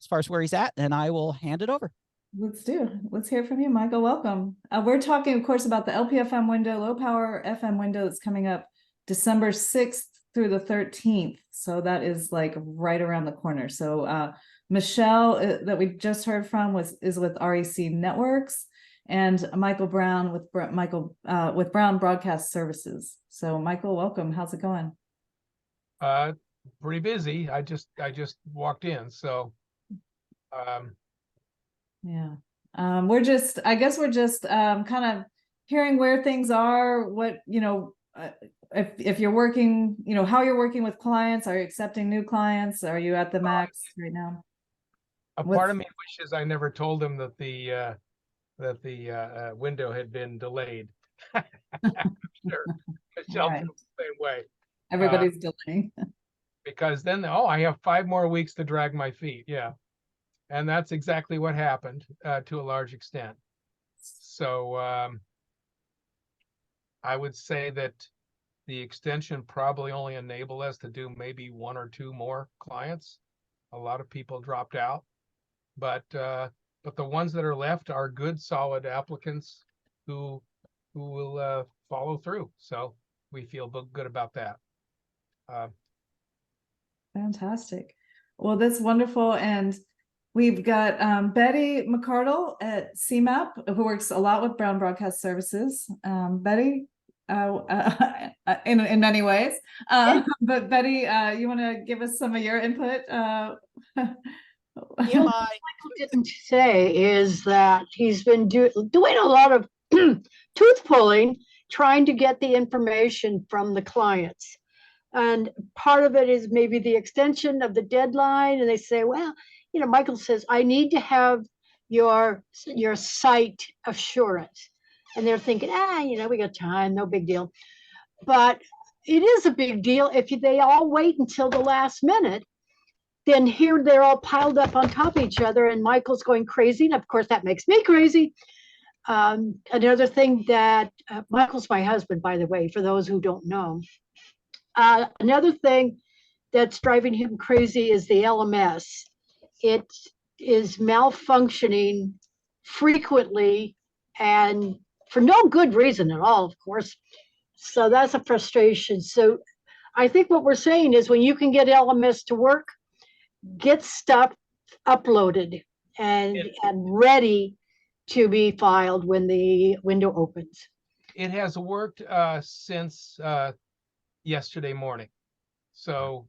Speaker 2: far as where he's at, and I will hand it over.
Speaker 4: Let's hear from you, Michael. Welcome. We're talking, of course, about the LPFM window, low power FM window that's coming up December 6th through the 13th. So that is like right around the corner. So Michelle that we just heard from is with REC Networks, and Michael Brown with Brown Broadcast Services. So Michael, welcome. How's it going?
Speaker 9: Pretty busy. I just walked in, so
Speaker 4: yeah. We're just kind of hearing where things are, what, you know, if you're working, you know, how you're working with clients. Are you accepting new clients? Are you at the max right now?
Speaker 9: Part of me wishes I never told them that the window had been delayed. Sure. Michelle feels the same way.
Speaker 4: Everybody's delaying.
Speaker 9: Because then, I have 5 more weeks to drag my feet. Yeah. And that's exactly what happened to a large extent. So I would say that the extension probably only enabled us to do maybe 1 or 2 more clients. A lot of people dropped out, but the ones that are left are good, solid applicants who will follow through. So we feel good about that.
Speaker 4: Fantastic. Well, that's wonderful. And we've got Betty McCardle at CMAP, who works a lot with Brown Broadcast Services. Betty, in many ways. But Betty, you want to give us some of your input?
Speaker 1: You know, Michael didn't say is that he's been doing a lot of tooth pulling, trying to get the information from the clients. And part of it is maybe the extension of the deadline. And they say, well, you know, Michael says, I need to have your site assurance. And they're thinking, you know, we got time, no big deal. But it is a big deal if they all wait until the last minute. Then here they're all piled up on top of each other, and Michael's going crazy. And of course, that makes me crazy. Another thing that Michael's my husband, by the way, for those who don't know. Another thing that's driving him crazy is the LMS. It is malfunctioning frequently and for no good reason at all, of course. So that's a frustration. So I think what we're saying is when you can get LMS to work, get stuff uploaded and ready to be filed when the window opens.
Speaker 9: It has worked since yesterday morning. So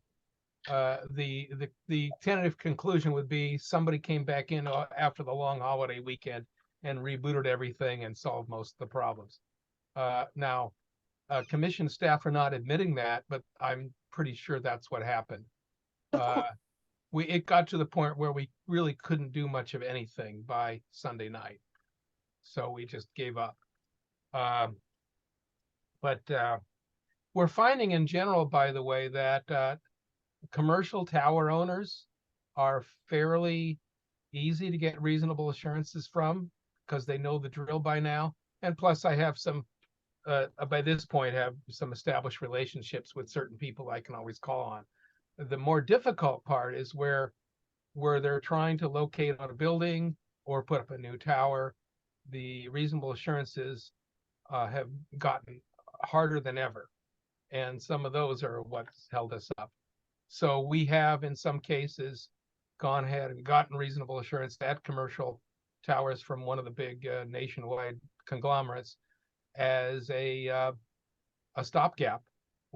Speaker 9: the tentative conclusion would be somebody came back in after the long holiday weekend and rebooted everything and solved most of the problems. Now, commission staff are not admitting that, but I'm pretty sure that's what happened. It got to the point where we really couldn't do much of anything by Sunday night, so we just gave up. But we're finding in general, by the way, that commercial tower owners are fairly easy to get reasonable assurances from because they know the drill by now. And plus, I have some, by this point, have some established relationships with certain people I can always call on. The more difficult part is where they're trying to locate on a building or put up a new tower. The reasonable assurances have gotten harder than ever. And some of those are what's held us up. So we have, in some cases, gone ahead and gotten reasonable assurance at commercial towers from one of the big nationwide conglomerates as a stopgap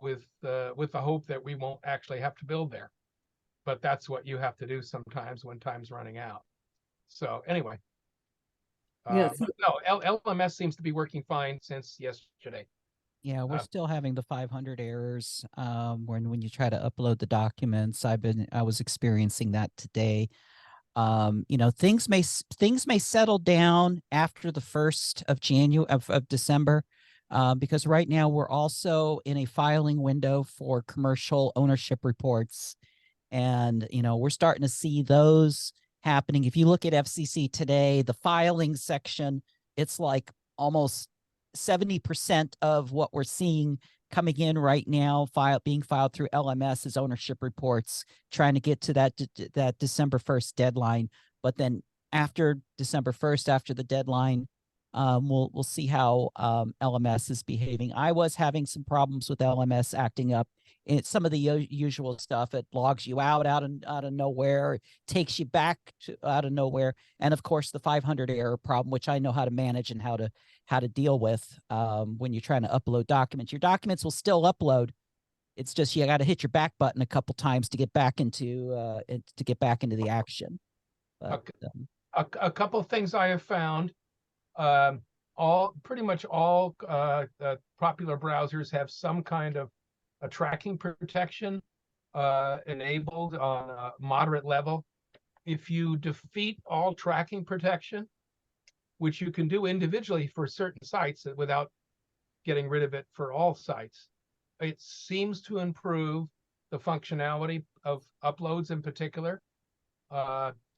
Speaker 9: with the hope that we won't actually have to build there. But that's what you have to do sometimes when time's running out. So anyway,
Speaker 4: Yes.
Speaker 9: no, LMS seems to be working fine since yesterday.
Speaker 2: Yeah, we're still having the 500 errors when you try to upload the documents. I was experiencing that today. Things may settle down after the 1st of January of December, because right now we're also in a filing window for commercial ownership reports, and we're starting to see those happening. If you look at FCC today, the filing section, it's like almost 70% of what we're seeing coming in right now, being filed through LMS is ownership reports, trying to get to that December 1st deadline. But then after December 1st, after the deadline, we'll see how LMS is behaving. I was having some problems with LMS acting up. It's some of the usual stuff. It logs you out of nowhere, takes you back out of nowhere, and of course the 500 error problem, which I know how to manage and how to deal with when you're trying to upload documents. Your documents will still upload. It's just you got to hit your back button a couple times to get back into the action. But,
Speaker 9: a couple of things I have found. Pretty much all popular browsers have some kind of a tracking protection enabled on a moderate level. If you defeat all tracking protection, which you can do individually for certain sites without getting rid of it for all sites, it seems to improve the functionality of uploads in particular.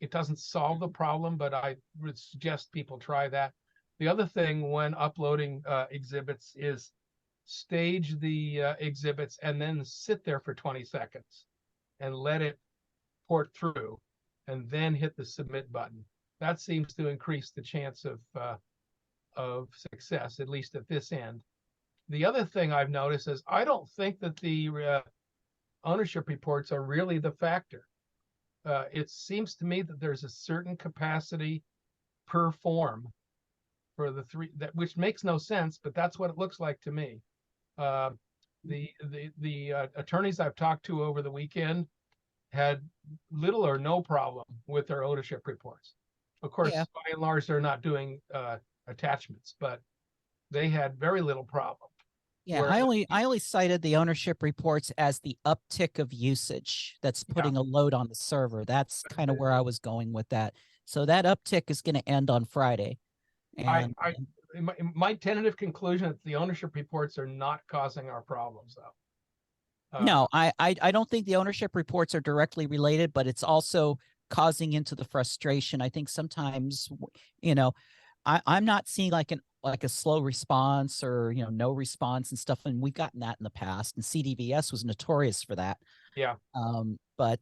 Speaker 9: It doesn't solve the problem, but I would suggest people try that. The other thing when uploading exhibits is stage the exhibits and then sit there for 20 seconds and let it port through and then hit the submit button. That seems to increase the chance of success, at least at this end. The other thing I've noticed is I don't think that the ownership reports are really the factor. It seems to me that there's a certain capacity per form for the three, which makes no sense, but that's what it looks like to me. The attorneys I've talked to over the weekend had little or no problem with their ownership reports. Of course, by and large, they're not doing attachments, but they had very little problem.
Speaker 2: Yeah, I only cited the ownership reports as the uptick of usage that's putting a load on the server. That's kind of where I was going with that. So that uptick is going to end on Friday. And
Speaker 9: my tentative conclusion is the ownership reports are not causing our problems, though.
Speaker 2: No, I don't think the ownership reports are directly related, but it's also causing into the frustration. I think sometimes, I'm not seeing like a slow response or no response and stuff, and we've gotten that in the past, and CDVS was notorious for that. But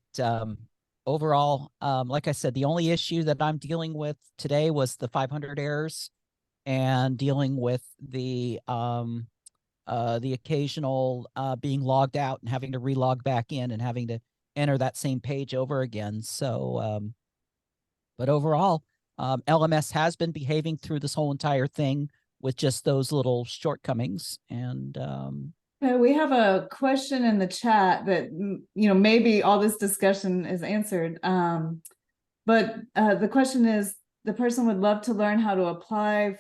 Speaker 2: overall, like I said, the only issue that I'm dealing with today was the 500 errors and dealing with the occasional being logged out and having to relog back in and having to enter that same page over again. So but overall, LMS has been behaving through this whole entire thing with just those little shortcomings, and
Speaker 4: We have a question in the chat that, maybe all this discussion is answered. But the question is, the person would love to learn how to apply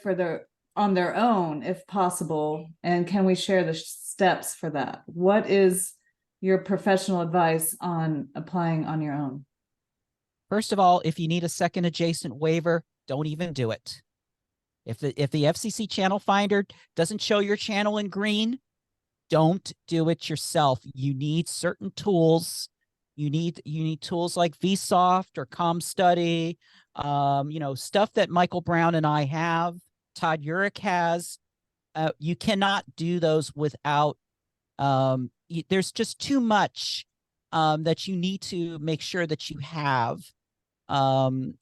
Speaker 4: on their own, if possible. And can we share the steps for that? What is your professional advice on applying on your own?
Speaker 2: First of all, if you need a second adjacent waiver, don't even do it. If the FCC channel finder doesn't show your channel in green, don't do it yourself. You need certain tools. You need tools like vSoft or ComStudy, stuff that Michael Brown and I have, Todd Urich has. You cannot do those without, there's just too much that you need to make sure that you have. The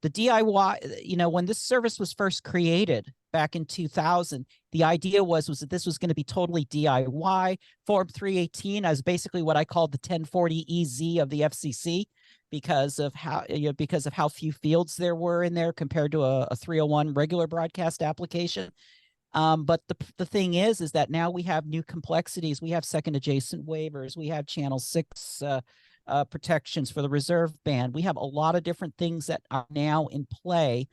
Speaker 2: DIY, when this service was first created back in 2000, the idea was that this was going to be totally DIY. Form 318 is basically what I called the 1040 EZ of the FCC because of how few fields there were in there compared to a 301 regular broadcast application. But the thing is that now we have new complexities. We have second adjacent waivers. We have channel 6 protections for the reserve band. We have a lot of different things that are now in play,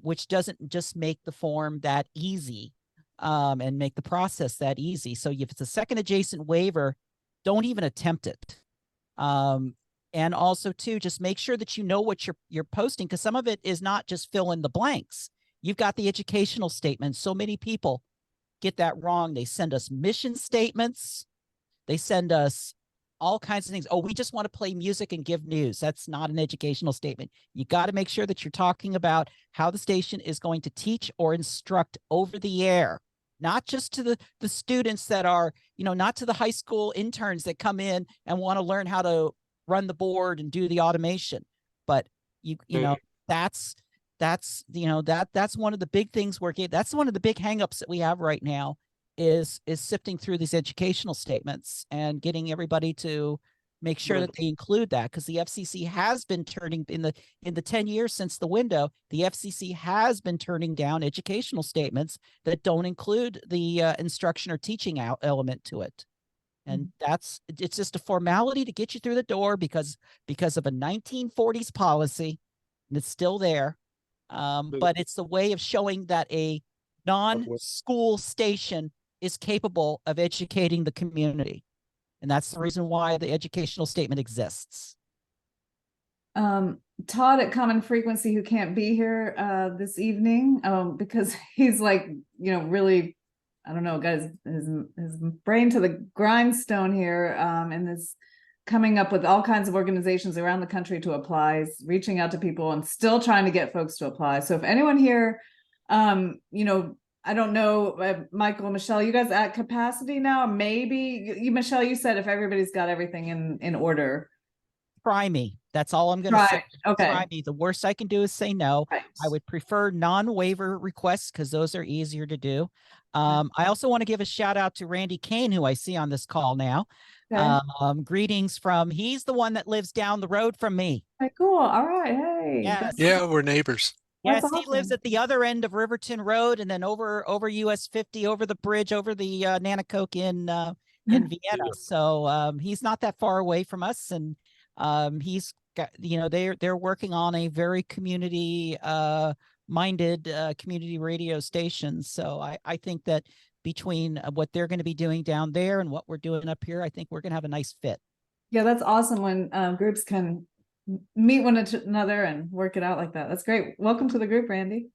Speaker 2: which doesn't just make the form that easy and make the process that easy. So if it's a second adjacent waiver, don't even attempt it. And also too, just make sure that you know what you're posting, because some of it is not just fill in the blanks. You've got the educational statements. So many people get that wrong. They send us mission statements. They send us all kinds of things. Oh, we just want to play music and give news. That's not an educational statement. You got to make sure that you're talking about how the station is going to teach or instruct over the air, not just to the students that are, not to the high school interns that come in and want to learn how to run the board and do the automation. But that's one of the big things that's one of the big hangups that we have right now is sifting through these educational statements and getting everybody to make sure that they include that, because the FCC has been turning in the 10 years since the window, the FCC has been turning down educational statements that don't include the instruction or teaching element to it. And it's just a formality to get you through the door because of a 1940s policy, and it's still there. But it's the way of showing that a non-school station is capable of educating the community. And that's the reason why the educational statement exists.
Speaker 4: Todd at Common Frequency, who can't be here this evening because he's really, I don't know, got his brain to the grindstone here, and is coming up with all kinds of organizations around the country to apply, reaching out to people and still trying to get folks to apply. So if anyone here, I don't know, Michael, Michelle, you guys at capacity now? Maybe Michelle, you said if everybody's got everything in order.
Speaker 2: Try me. That's all I'm going to say.
Speaker 4: Okay.
Speaker 2: Try me. The worst I can do is say no.
Speaker 4: Right.
Speaker 2: I would prefer non-waiver requests because those are easier to do. I also want to give a shout out to Randy Kane, who I see on this call now. Okay. Greetings from, he's the one that lives down the road from me.
Speaker 4: Okay, cool. All right. Hey.
Speaker 2: Yes.
Speaker 10: Yeah, we're neighbors.
Speaker 2: Yes, awesome. He lives at the other end of Riverton Road, and then over US 50, over the bridge, over the Nanacoke in Vienna. So he's not that far away from us, and he's got, they're working on a very community minded community radio station. So I think that between what they're going to be doing down there and what we're doing up here, I think we're going to have a nice fit.
Speaker 4: Yeah, that's awesome when groups can meet one another and work it out like that. That's great. Welcome to the group, Randy.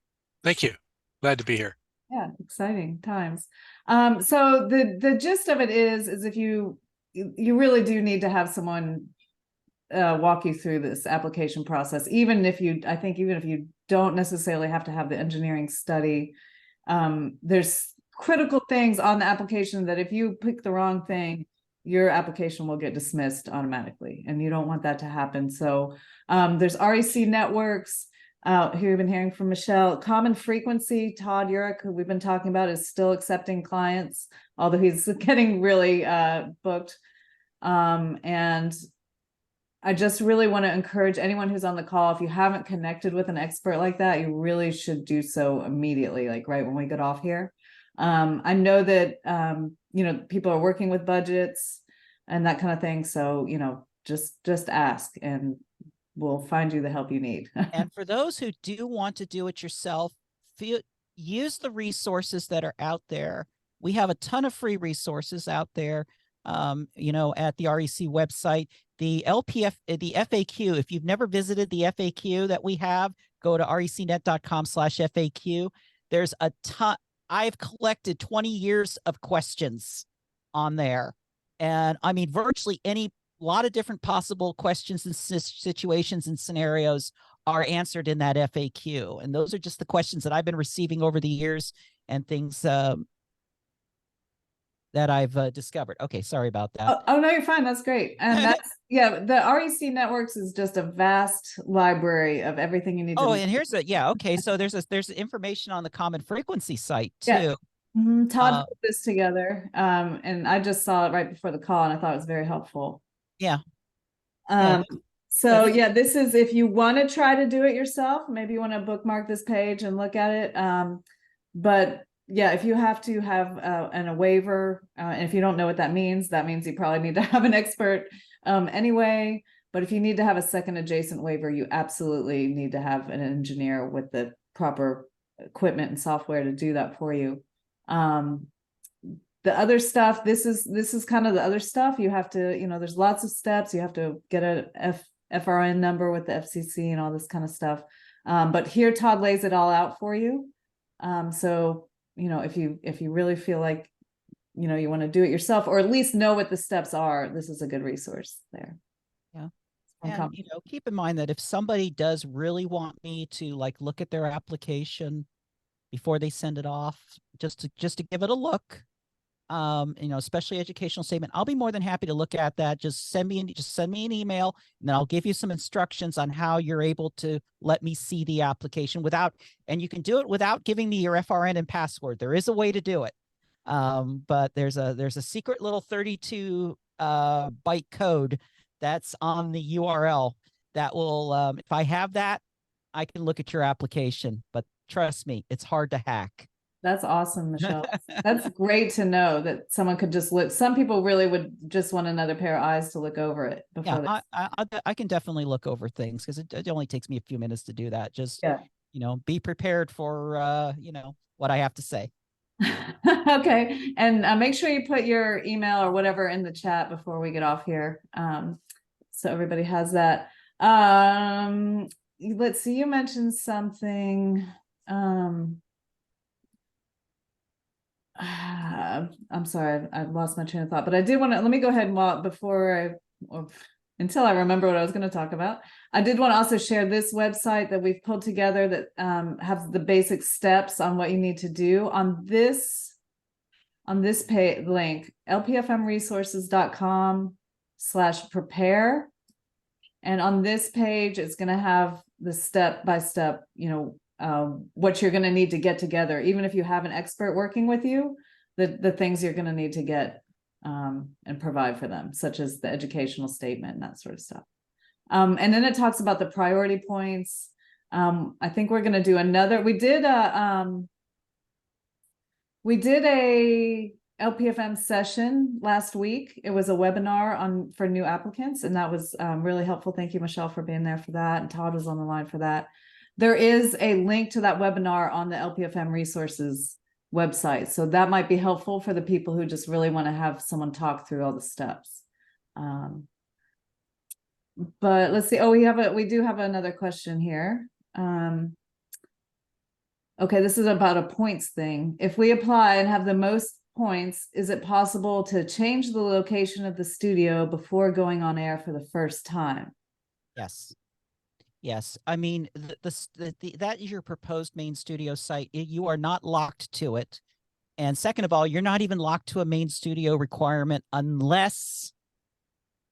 Speaker 10: Thank you. Glad to be here.
Speaker 4: Yeah, exciting times. So the gist of it is if you really do need to have someone walk you through this application process, even if you don't necessarily have to have the engineering study, there's critical things on the application that if you pick the wrong thing, your application will get dismissed automatically, and you don't want that to happen. So there's REC networks, who we've been hearing from Michelle. Common Frequency, Todd Urich, who we've been talking about, is still accepting clients, although he's getting really booked. And I just really want to encourage anyone who's on the call, if you haven't connected with an expert like that, you really should do so immediately, like right when we get off here. I know that, you know, people are working with budgets and that kind of thing. So, you know, just ask and we'll find you the help you need.
Speaker 2: And for those who do want to do it yourself, use the resources that are out there. We have a ton of free resources out there, you know, at the REC website. The the FAQ, if you've never visited the FAQ that we have, go to recnet.com/FAQ. There's a ton. I've collected 20 years of questions on there. And I mean, virtually a lot of different possible questions and situations and scenarios are answered in that FAQ. And those are just the questions that I've been receiving over the years and things that I've discovered. Okay, sorry about that.
Speaker 4: Oh, no, you're fine. That's great. And that's, yeah, the REC Networks is just a vast library of everything you need to know.
Speaker 2: Oh, and here's okay. So there's information on the common frequency site too.
Speaker 4: Yeah. Todd put this together. And I just saw it right before the call and I thought it was very helpful.
Speaker 2: Yeah.
Speaker 4: So yeah, this is, if you want to try to do it yourself, maybe you want to bookmark this page and look at it. But yeah, if you have to have a waiver, and if you don't know what that means you probably need to have an expert anyway. But if you need to have a second adjacent waiver, you absolutely need to have an engineer with the proper equipment and software to do that for you. The other stuff, this is kind of the other stuff. You have to, you know, there's lots of steps. You have to get a FRN number with the FCC and all this kind of stuff. But here Todd lays it all out for you. So, you know, if you really feel like, you know, you want to do it yourself, or at least know what the steps are, this is a good resource there.
Speaker 2: Yeah. And, you know, keep in mind that if somebody does really want me to like look at their application before they send it off, just to give it a look, you know, especially educational statement, I'll be more than happy to look at that. Just send me an email and then I'll give you some instructions on how you're able to let me see the application and you can do it without giving me your FRN and password. There is a way to do it. But there's a secret little 32 byte code that's on the URL that will, if I have that, I can look at your application, but trust me, it's hard to hack.
Speaker 4: That's awesome, Michelle. That's great to know that someone could just look. Some people really would just want another pair of eyes to look over it.
Speaker 2: Yeah, I can definitely look over things because it only takes me a few minutes to do that. Just, you know, be prepared for, you know, what I have to say.
Speaker 4: Okay. And make sure you put your email or whatever in the chat before we get off here. So everybody has that. Let's see, you mentioned something. I'm sorry, I've lost my train of thought, but I did want to, let me go ahead and until I remember what I was going to talk about. I did want to also share this website that we've pulled together that has the basic steps on what you need to do on this page link, lpfmresources.com/prepare. And on this page, it's going to have the step-by-step, you know, what you're going to need to get together, even if you have an expert working with you, the things you're going to need to get and provide for them, such as the educational statement and that sort of stuff. And then it talks about the priority points. I think we're going to do another. We did a LPFM session last week. It was a webinar for new applicants, and that was really helpful. Thank you, Michelle, for being there for that. And Todd was on the line for that. There is a link to that webinar on the LPFM resources website. So that might be helpful for the people who just really want to have someone talk through all the steps. But let's see. Oh, we do have another question here. Okay, this is about a points thing. If we apply and have the most points, is it possible to change the location of the studio before going on air for the first time?
Speaker 2: Yes. Yes, I mean, that is your proposed main studio site. You are not locked to it. And second of all, you're not even locked to a main studio requirement unless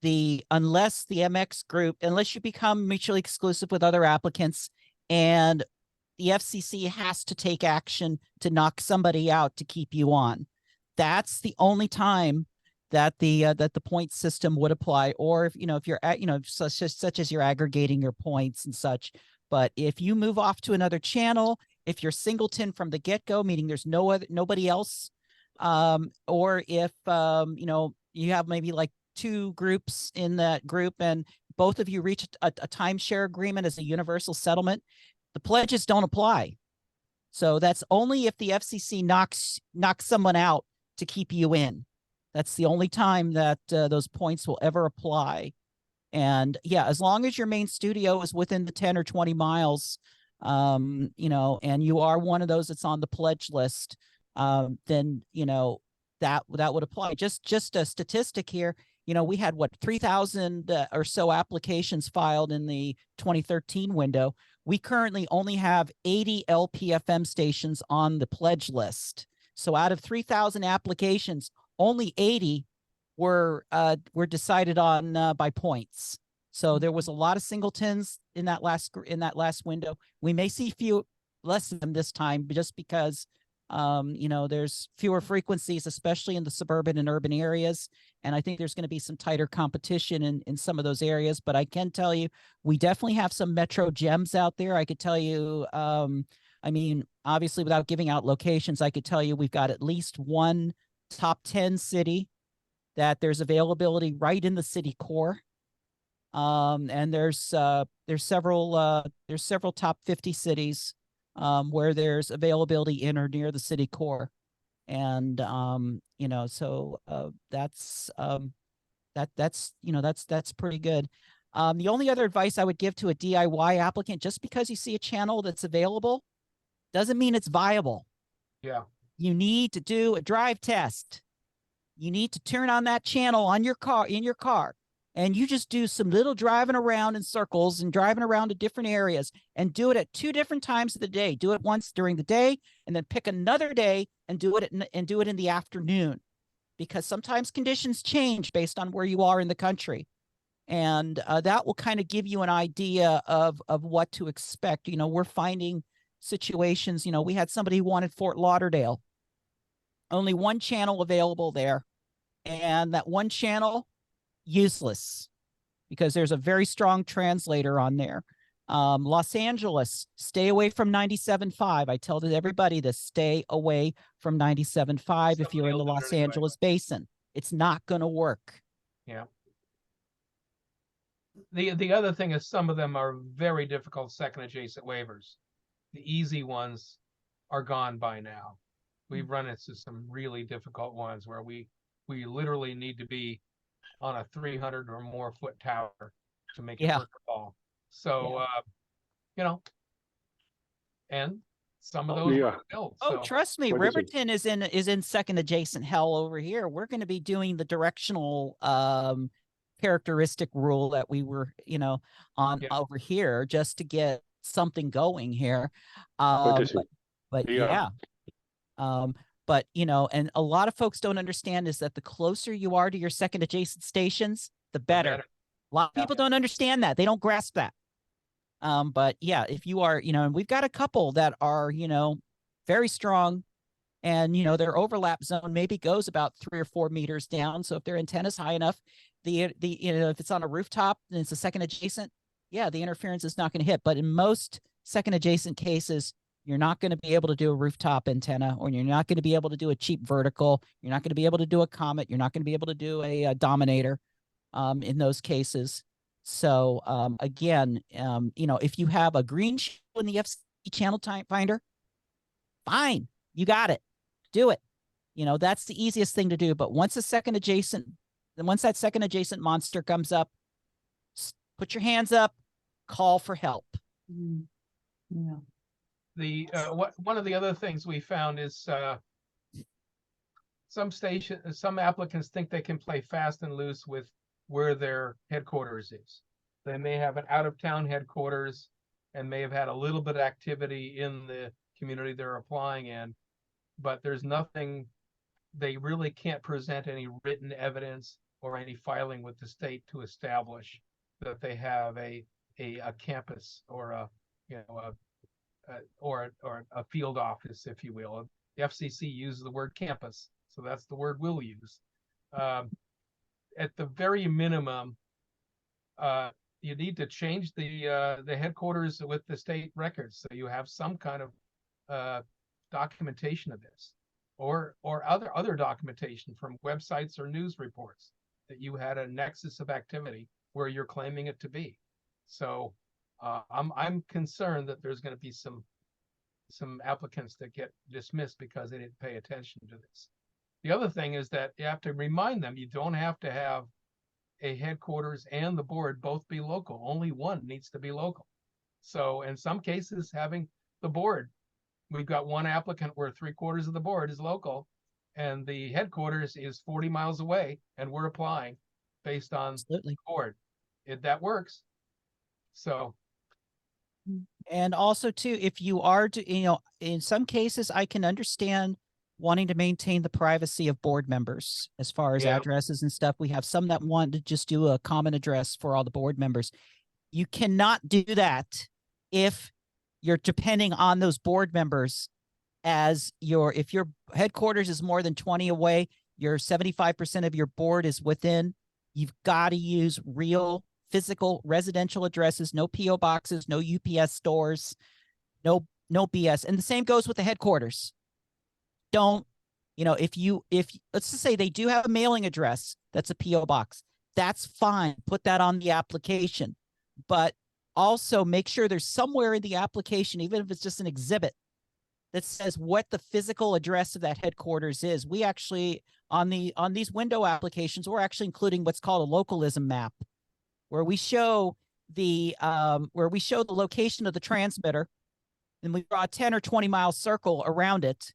Speaker 2: the MX group, unless you become mutually exclusive with other applicants and the FCC has to take action to knock somebody out to keep you on. That's the only time that the point system would apply, or if you're at, such as you're aggregating your points and such. But if you move off to another channel if you're singleton from the get-go, meaning there's nobody else, or if you have maybe like 2 groups in that group and both of you reach a timeshare agreement as a universal settlement, the pledges don't apply. So that's only if the FCC knocks someone out to keep you in. That's the only time that those points will ever apply. And yeah, as long as your main studio is within the 10 or 20 miles, and you are one of those that's on the pledge list, then, that would apply. Just a statistic here, we had 3,000 or so applications filed in the 2013 window. We currently only have 80 LPFM stations on the pledge list. So out of 3,000 applications, only 80 were decided on by points. So there was a lot of singletons in that last window. We may see less of them this time, just because there's fewer frequencies, especially in the suburban and urban areas. And I think there's going to be some tighter competition in some of those areas. But I can tell you, we definitely have some metro gems out there. I could tell you, obviously without giving out locations, I could tell you we've got at least one top 10 city that there's availability right in the city core. And there's several top 50 cities where there's availability in or near the city core. And so that's pretty good. The only other advice I would give to a DIY applicant, just because you see a channel that's available doesn't mean it's viable.
Speaker 9: Yeah.
Speaker 2: You need to do a drive test. You need to turn on that channel on your car, in your car, and you just do some little driving around in circles and driving around to different areas, and do it at 2 different times of the day. Do it once during the day and then pick another day and do it in the afternoon, because sometimes conditions change based on where you are in the country. And that will kind of give you an idea of what to expect. We're finding situations, we had somebody who wanted Fort Lauderdale, only one channel available there, and that one channel useless because there's a very strong translator on there. Los Angeles, stay away from 97.5. I tell everybody to stay away from 97.5 if you're in the Los Angeles basin. It's not going to work.
Speaker 9: Yeah. The other thing is some of them are very difficult second adjacent waivers. The easy ones are gone by now. We've run into some really difficult ones where we literally need to be on a 300 or more foot tower to make it work at all. So, and some of those were built.
Speaker 2: Oh, trust me, Riverton is in second adjacent hell over here. We're going to be doing the directional characteristic rule that we were, over here, just to get something going here. But and a lot of folks don't understand is that the closer you are to your second adjacent stations, the better. A lot of people don't understand that. They don't grasp that. But yeah, if you are, and we've got a couple that are, very strong, and, their overlap zone maybe goes about 3 or 4 meters down. So if their antenna's high enough, if it's on a rooftop and it's a second adjacent, the interference is not going to hit. But in most second adjacent cases, you're not going to be able to do a rooftop antenna, or you're not going to be able to do a cheap vertical. You're not going to be able to do a Comet. You're not going to be able to do a Dominator in those cases. So again, if you have a green channel in the FCC channel finder, fine, you got it, do it. That's the easiest thing to do. But once that second adjacent monster comes up, put your hands up, call for help.
Speaker 4: Yeah.
Speaker 9: One of the other things we found is some applicants think they can play fast and loose with where their headquarters is. They may have an out-of-town headquarters and may have had a little bit of activity in the community they're applying in, but there's nothing, they really can't present any written evidence or any filing with the state to establish that they have a campus or a field office, if you will. The FCC uses the word campus, so that's the word we'll use. At the very minimum, you need to change the headquarters with the state records, so you have some kind of documentation of this, or other documentation from websites or news reports that you had a nexus of activity where you're claiming it to be. So I'm concerned that there's going to be some applicants that get dismissed because they didn't pay attention to this. The other thing is that you have to remind them you don't have to have a headquarters and the board both be local. Only one needs to be local. So in some cases, having the board, we've got one applicant where 3/4 of the board is local and the headquarters is 40 miles away, and we're applying based on
Speaker 2: Absolutely.
Speaker 9: the board. That works. So.
Speaker 2: And also too, if you are to, in some cases, I can understand wanting to maintain the privacy of board members as far as addresses and stuff. We have some that want to just do a common address for all the board members. You cannot do that if you're depending on those board members as if your headquarters is more than 20 away, your 75% of your board is within, you've got to use real physical residential addresses, no PO boxes, no UPS stores, no BS. And the same goes with the headquarters. Don't, if let's just say they do have a mailing address, that's a PO box. That's fine. Put that on the application, but also make sure there's somewhere in the application, even if it's just an exhibit, that says what the physical address of that headquarters is. We actually, on these window applications, we're actually including what's called a localism map, where we show the location of the transmitter, and we draw a 10 or 20 mile circle around it.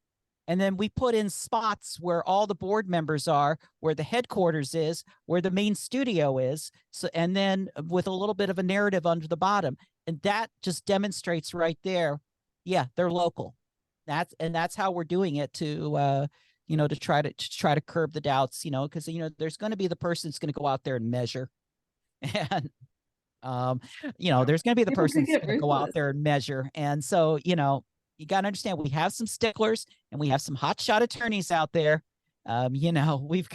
Speaker 2: And then we put in spots where all the board members are, where the headquarters is, where the main studio is. So, and then with a little bit of a narrative under the bottom. And that just demonstrates right there, yeah, they're local. That's how we're doing it to try to curb the doubts, because there's going to be the person that's going to go out there and measure. And there's going to be the person that's going to go out there and measure. And so, you got to understand, we have some sticklers and we have some hotshot attorneys out there. We've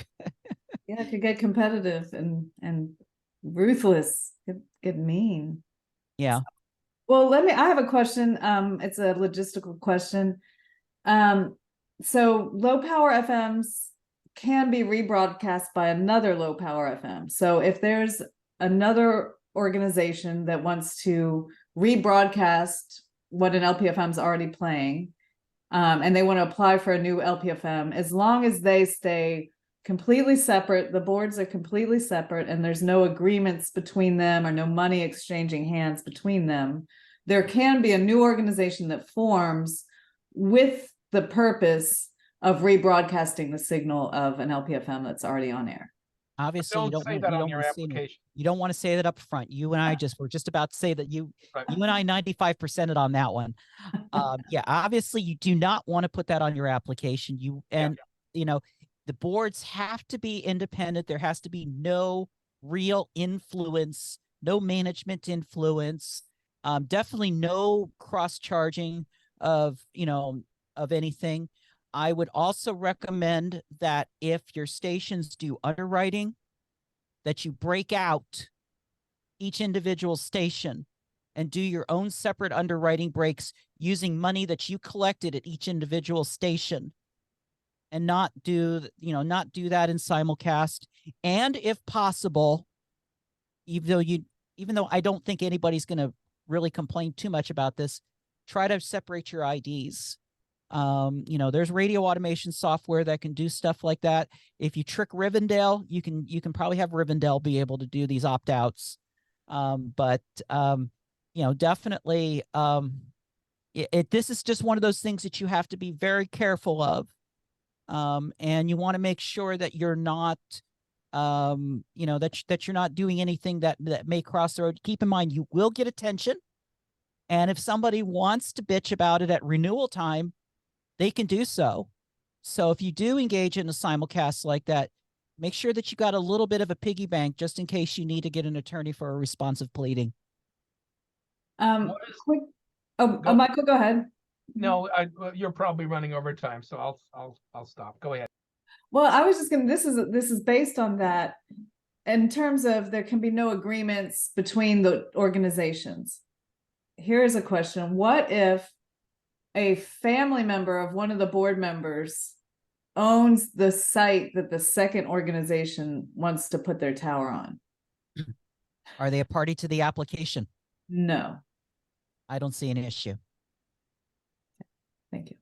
Speaker 4: it could get competitive and ruthless, get mean.
Speaker 2: Yeah.
Speaker 4: Well, I have a question. It's a logistical question. So low power FMs can be rebroadcast by another low power FM. So if there's another organization that wants to rebroadcast what an LPFM is already playing, and they want to apply for a new LPFM, as long as they stay completely separate, the boards are completely separate, and there's no agreements between them or no money exchanging hands between them, there can be a new organization that forms with the purpose of rebroadcasting the signal of an LPFM that's already on air.
Speaker 2: Obviously, you don't
Speaker 9: say that on your application.
Speaker 2: You don't want to say that up front. You and I we're just about to say that you and I 95%ed on that one. Obviously you do not want to put that on your application. The boards have to be independent. There has to be no real influence, no management influence, definitely no cross-charging of anything. I would also recommend that if your stations do underwriting, that you break out each individual station and do your own separate underwriting breaks using money that you collected at each individual station, and not do that in simulcast. And if possible, even though I don't think anybody's going to really complain too much about this, try to separate your IDs. There's radio automation software that can do stuff like that. If you trick Rivendell, you can probably have Rivendell be able to do these opt-outs. Definitely, this is just one of those things that you have to be very careful of. And you want to make sure that you're not, that you're not doing anything that may cross the road. Keep in mind, you will get attention. And if somebody wants to bitch about it at renewal time, they can do so. So if you do engage in a simulcast like that, make sure that you got a little bit of a piggy bank just in case you need to get an attorney for a responsive pleading.
Speaker 4: Michael, go ahead.
Speaker 9: No, you're probably running over time, so I'll stop. Go ahead.
Speaker 4: Well, I was just going to, this is based on that in terms of there can be no agreements between the organizations. Here is a question. What if a family member of one of the board members owns the site that the second organization wants to put their tower on.
Speaker 2: Are they a party to the application?
Speaker 4: No.
Speaker 2: I don't see an issue.
Speaker 4: Thank you.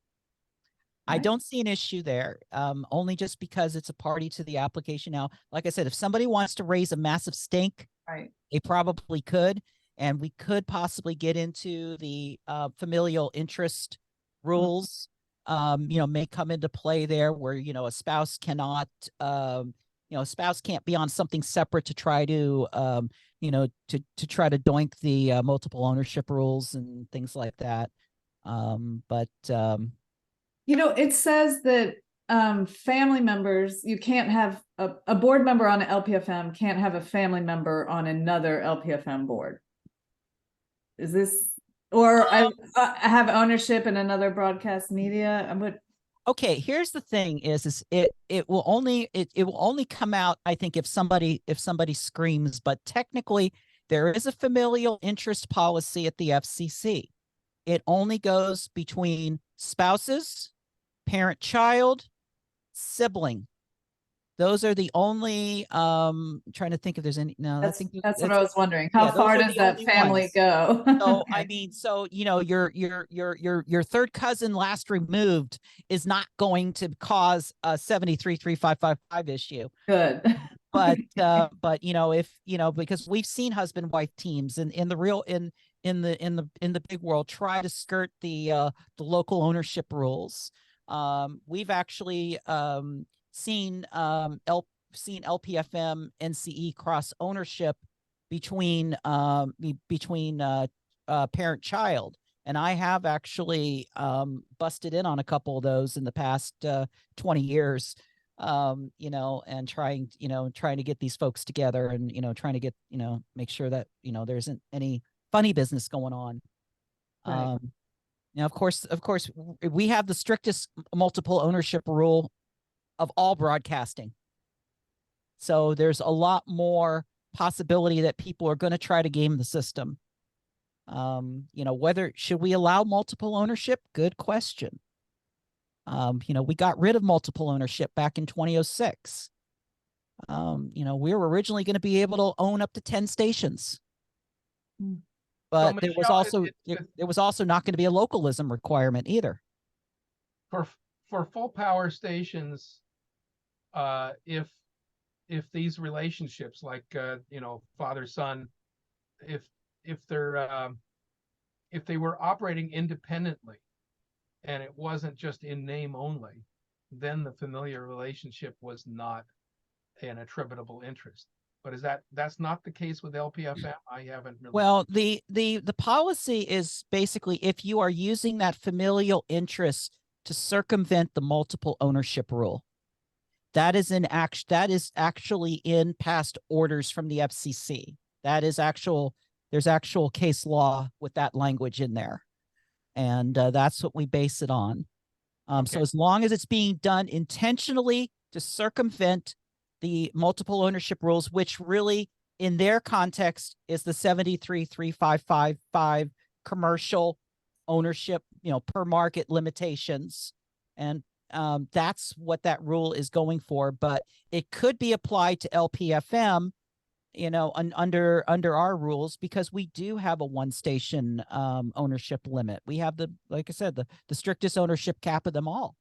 Speaker 2: I
Speaker 4: Right.
Speaker 2: don't see an issue there, only just because it's a party to the application. Now, like I said, if somebody wants to raise a massive stink,
Speaker 4: Right.
Speaker 2: they probably could, and we could possibly get into the familial interest rules. May come into play there, where a spouse cannot, a spouse can't be on something separate to try to, to try to doink the multiple ownership rules and things like that.
Speaker 4: It says that family members, you can't have a board member on an LPFM can't have a family member on another LPFM board. Is this, or I have ownership in another broadcast media?
Speaker 2: Okay, here's the thing: is it will only come out, I think, if somebody screams. But technically, there is a familial interest policy at the FCC. It only goes between spouses, parent-child, sibling. Those are the only. Trying to think if there's any. No,
Speaker 4: that's what I was wondering. How
Speaker 2: those
Speaker 4: far
Speaker 2: are
Speaker 4: does
Speaker 2: the
Speaker 4: that
Speaker 2: only
Speaker 4: family
Speaker 2: ones.
Speaker 4: go?
Speaker 2: So I mean, your third cousin last removed is not going to cause a 733555 issue.
Speaker 4: Good.
Speaker 2: But if because we've seen husband-wife teams in the big world try to skirt the local ownership rules. We've actually seen LPFM NCE cross ownership between parent-child, and I have actually busted in on a couple of those in the past 20 years. And trying to get these folks together and trying to get make sure that there isn't any funny business going on.
Speaker 4: Right.
Speaker 2: Now, of course, we have the strictest multiple ownership rule of all broadcasting. So there's a lot more possibility that people are going to try to game the system. Whether should we allow multiple ownership? Good question. We got rid of multiple ownership back in 2006. We were originally going to be able to own up to 10 stations. But there was also not going to be a localism requirement either.
Speaker 9: For full power stations, if these relationships like father son, if they were operating independently and it wasn't just in name only, then the familiar relationship was not an attributable interest. But that's not the case with LPFM? I haven't really.
Speaker 2: Well, the policy is basically if you are using that familial interest to circumvent the multiple ownership rule. That is actually in past orders from the FCC. There's actual case law with that language in there. And that's what we base it on.
Speaker 9: Okay.
Speaker 2: So as long as it's being done intentionally to circumvent the multiple ownership rules, which really in their context is the 733555 commercial ownership, per market limitations. And that's what that rule is going for. But it could be applied to LPFM, under our rules, because we do have a one station ownership limit. We have like I said, the strictest ownership cap of them all.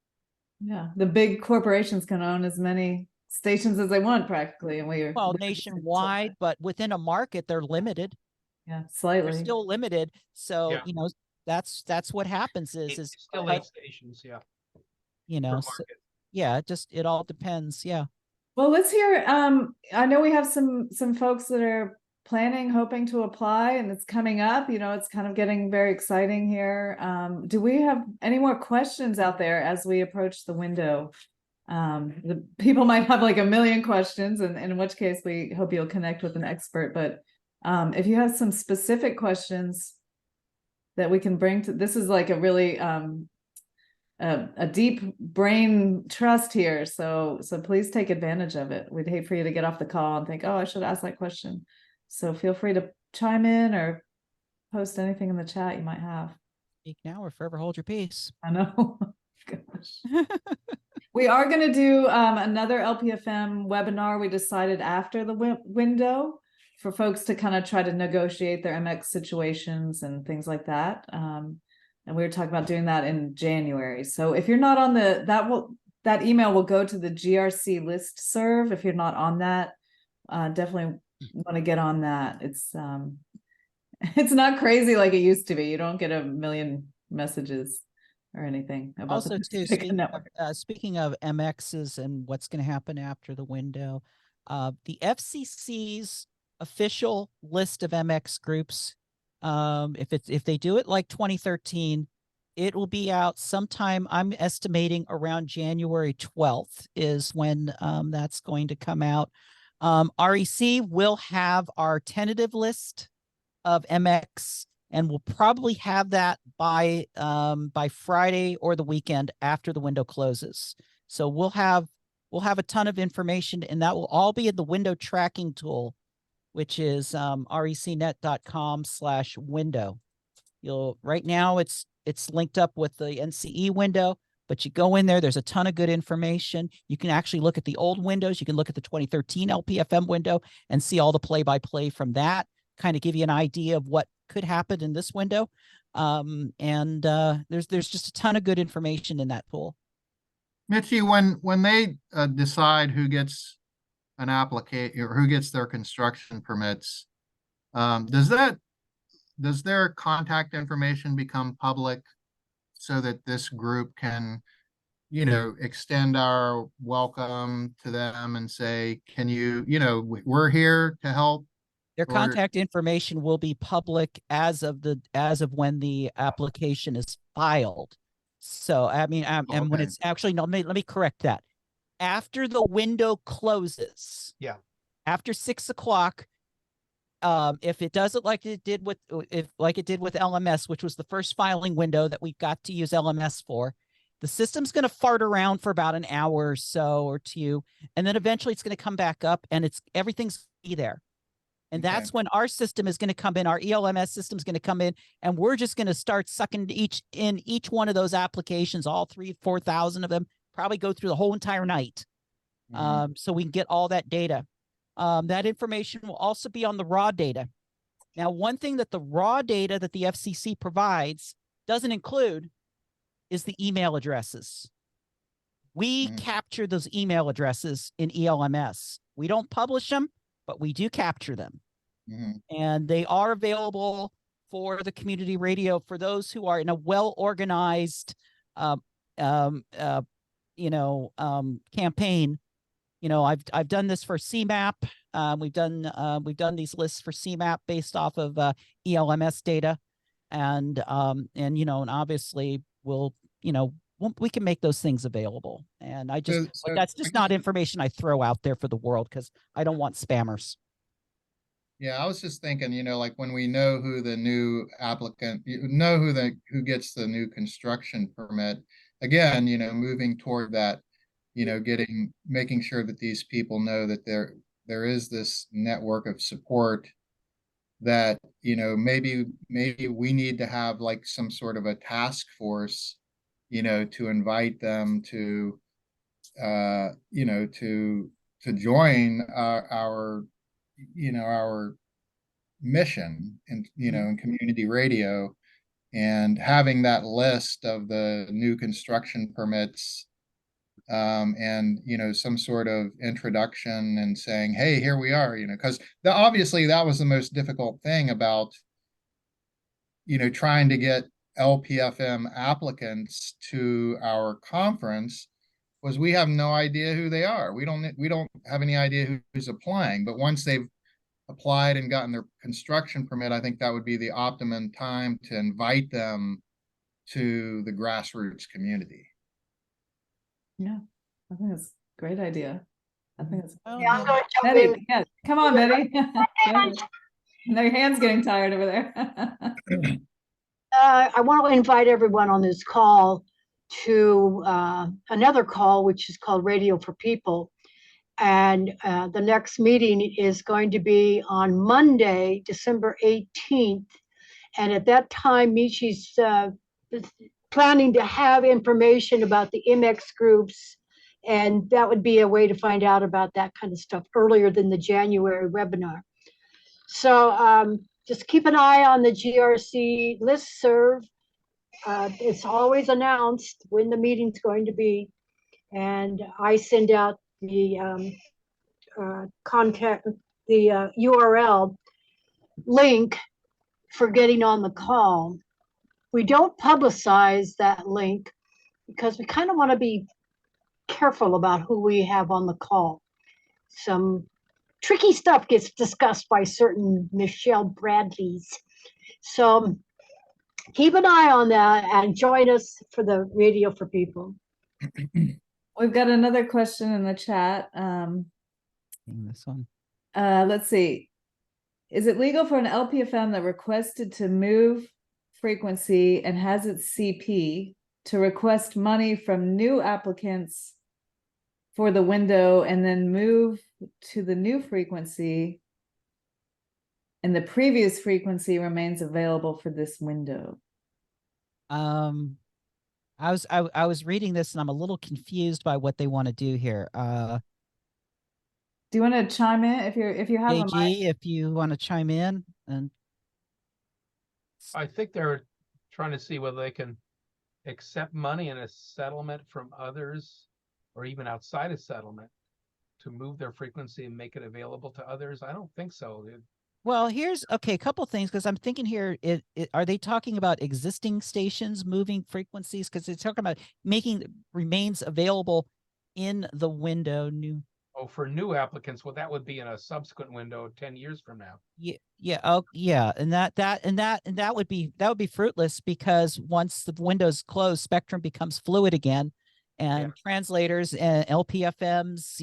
Speaker 4: Yeah, the big corporations can own as many stations as they want practically, and we're
Speaker 2: nationwide, but within a market they're limited.
Speaker 4: Yeah, slightly.
Speaker 2: They're still limited. So
Speaker 9: Yeah.
Speaker 2: That's what happens is
Speaker 9: still 8 stations, yeah.
Speaker 2: It all depends. Yeah.
Speaker 4: Well, let's hear. I know we have some folks that are hoping to apply, and it's coming up. It's kind of getting very exciting here. Do we have any more questions out there as we approach the window? The people might have like a million questions, and in which case we hope you'll connect with an expert. But if you have some specific questions that we can bring to, this is like a really a deep brain trust here. So please take advantage of it. We'd hate for you to get off the call and think, oh, I should ask that question. So feel free to chime in or post anything in the chat you might have.
Speaker 2: Speak now or forever hold your peace.
Speaker 4: I know. Gosh. We are going to do another LPFM webinar. We decided after the window for folks to kind of try to negotiate their MX situations and things like that. And we were talking about doing that in January. So if you're not on that email will go to the GRC list serve. If you're not on that, definitely want to get on that. It's not crazy like it used to be. You don't get a million messages or anything about
Speaker 2: Also,
Speaker 4: the
Speaker 2: too, speaking of MXs and what's going to happen after the window, the FCC's official list of MX groups, if they do it like 2013, it will be out sometime. I'm estimating around January 12th is when that's going to come out. REC will have our tentative list of MX, and we'll probably have that by Friday or the weekend after the window closes. So we'll have a ton of information, and that will all be in the window tracking tool, which is recnet.com/window. Right now it's linked up with the NCE window, but you go in there, there's a ton of good information. You can actually look at the old windows. You can look at the 2013 LPFM window and see all the play-by-play from that, kind of give you an idea of what could happen in this window. There's just a ton of good information in that pool.
Speaker 5: Mitchie, when they decide who gets an application or who gets their construction permits, does their contact information become public so that this group can, extend our welcome to them and say, can you, we're here to help?
Speaker 2: Their contact information will be public as of when the application is filed. So, I mean, and when it's actually, no, let me correct that. After the window closes, after 6 o'clock, if it does it like it did with LMS, which was the first filing window that we got to use LMS for, the system's going to fart around for about an hour or so or two, and then eventually it's going to come back up, and everything's be there. And that's when our system is going to come in, our ELMS system is going to come in, and we're just going to start sucking each one of those applications, all 4,000 of them, probably go through the whole entire night. So we can get all that data. That information will also be on the raw data. Now, one thing that the raw data that the FCC provides doesn't include is the email addresses. We capture those email addresses in ELMS. We don't publish them, but we do capture them. And they are available for the community radio for those who are in a well-organized, campaign. I've done this for CMAP. We've done these lists for CMAP based off of ELMS data, and obviously we can make those things available. And that's just not information I throw out there for the world because I don't want spammers.
Speaker 5: Yeah, I was just thinking, like when we know who the new applicant, who gets the new construction permit, again, moving toward that, making sure that these people know that there is this network of support that, maybe we need to have like some sort of a task force, to invite them to, to join our mission and, in community radio, and having that list of the new construction permits, and some sort of introduction and saying, hey, here we are, because obviously that was the most difficult thing about trying to get LPFM applicants to our conference, was we have no idea who they are. We don't have any idea who's applying. But once they've applied and gotten their construction permit, I think that would be the optimum time to invite them to the grassroots community.
Speaker 4: Yeah, I think that's a great idea. I think it's
Speaker 1: I'm going to jump
Speaker 4: Betty.
Speaker 1: in.
Speaker 4: Yeah, come on, Betty. Now your hand's getting tired over there.
Speaker 1: I want to invite everyone on this call to another call, which is called Radio for People. And the next meeting is going to be on Monday, December 18th. And at that time, Michi's planning to have information about the MX groups, and that would be a way to find out about that kind of stuff earlier than the January webinar. So just keep an eye on the GRC listserv. It's always announced when the meeting's going to be, and I send out the URL link for getting on the call. We don't publicize that link because we kind of want to be careful about who we have on the call. Some tricky stuff gets discussed by certain Michelle Bradleys. So keep an eye on that and join us for the Radio for People.
Speaker 4: We've got another question in the chat.
Speaker 2: This one.
Speaker 4: Let's see. Is it legal for an LPFM that requested to move frequency and has its CP to request money from new applicants for the window and then move to the new frequency and the previous frequency remains available for this window?
Speaker 2: I was reading this and I'm a little confused by what they want to do here.
Speaker 4: Do you want to chime in if you have a mic?
Speaker 2: AG, if you want to chime in? And
Speaker 9: I think they're trying to see whether they can accept money in a settlement from others or even outside of settlement to move their frequency and make it available to others. I don't think so.
Speaker 2: well, here's a couple things, because I'm thinking here, are they talking about existing stations moving frequencies? Because they're talking about making remains available in the window new.
Speaker 9: Oh, for new applicants, well, that would be in a subsequent window 10 years from now.
Speaker 2: Yeah. Oh, yeah. And that would be fruitless, because once the window's closed, spectrum becomes fluid again, and translators and LPFMs,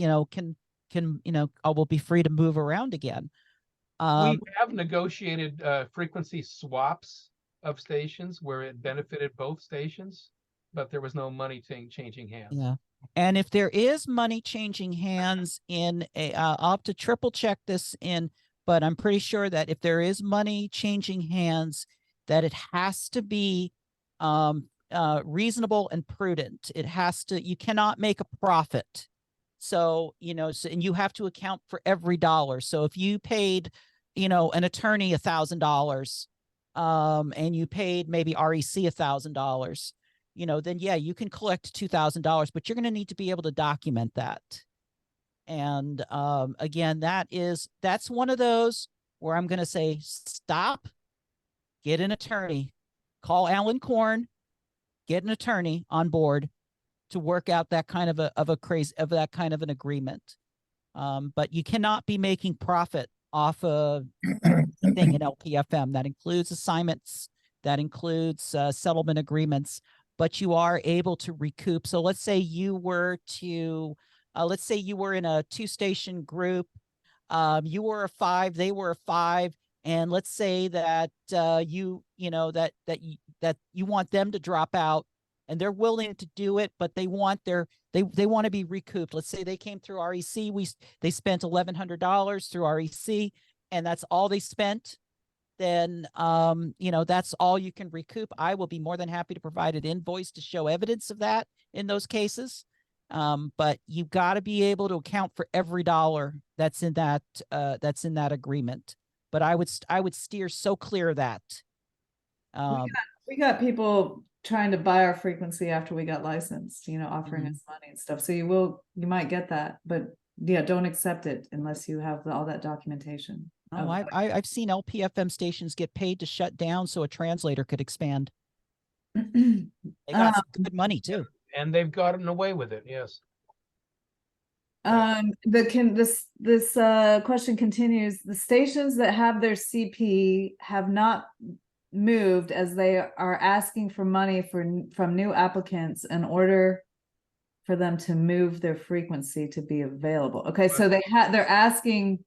Speaker 2: will be free to move around again.
Speaker 9: We have negotiated frequency swaps of stations where it benefited both stations, but there was no money changing hands.
Speaker 2: Yeah. And if there is money changing hands in I'll have to triple check this but I'm pretty sure that if there is money changing hands, that it has to be reasonable and prudent. You cannot make a profit. So, and you have to account for every dollar. So if you paid, an attorney $1,000, and you paid maybe REC $1,000, then yeah, you can collect $2,000, but you're going to need to be able to document that. And again, that's one of those where I'm going to say, stop, get an attorney, call Alan Korn, get an attorney on board to work out that kind of that kind of an agreement. But you cannot be making profit off of anything in LPFM. That includes assignments, that includes settlement agreements, but you are able to recoup. So let's say you were in a 2-station group. You were a 5, they were a 5, and let's say that you want them to drop out, and they're willing to do it, but they want they want to be recouped. Let's say they came through REC. They spent $1,100 through REC, and that's all they spent. Then that's all you can recoup. I will be more than happy to provide an invoice to show evidence of that in those cases. But you've got to be able to account for every dollar that's in that agreement. But I would steer so clear of that.
Speaker 4: We got people trying to buy our frequency after we got licensed, offering us money and stuff. So you might get that, but yeah, don't accept it unless you have all that documentation.
Speaker 2: Oh, I've seen LPFM stations get paid to shut down so a translator could expand. They got some good money too.
Speaker 9: And they've gotten away with it, yes.
Speaker 4: This question continues. The stations that have their CP have not moved, as they are asking for money from new applicants in order for them to move their frequency to be available. Okay, so they're asking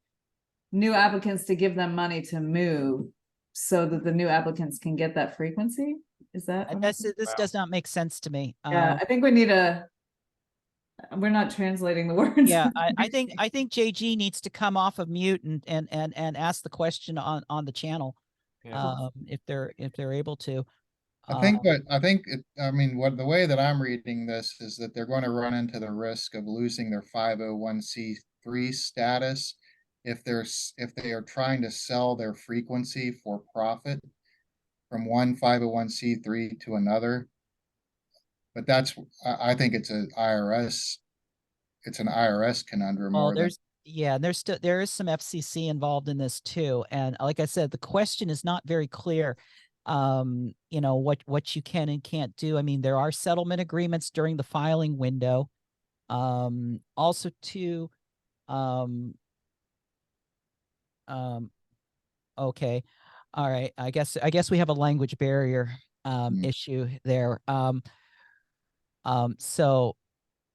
Speaker 4: new applicants to give them money to move so that the new applicants can get that frequency. Is that
Speaker 2: this does not make sense to me?
Speaker 4: Yeah, I think we need we're not translating the words.
Speaker 2: Yeah, I think JG needs to come off of mute and ask the question on the channel. Yeah. If they're able to.
Speaker 5: I think what the way that I'm reading this is that they're going to run into the risk of losing their 501c3 status if they are trying to sell their frequency for profit from one 501c3 to another. But I think it's an IRS conundrum.
Speaker 2: Well, there is some FCC involved in this too. And like I said, the question is not very clear. What you can and can't do. I mean, there are settlement agreements during the filing window. Also too, okay. All right. I guess we have a language barrier issue there. So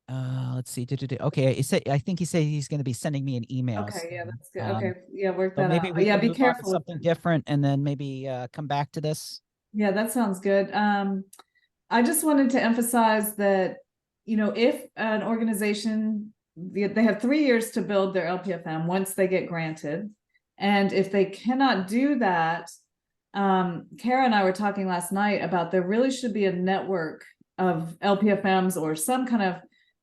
Speaker 2: let's see. Okay, I think he said he's going to be sending me an email.
Speaker 4: Okay, yeah, that's good. Okay, yeah, work
Speaker 2: So
Speaker 4: that
Speaker 2: maybe
Speaker 4: out.
Speaker 2: we
Speaker 4: Yeah,
Speaker 2: can
Speaker 4: be
Speaker 2: move on to
Speaker 4: careful.
Speaker 2: something different, and then maybe come back to this.
Speaker 4: Yeah, that sounds good. I just wanted to emphasize that, if an organization, they have 3 years to build their LPFM once they get granted. And if they cannot do that, Kara and I were talking last night about there really should be a network of LPFMs or some kind of,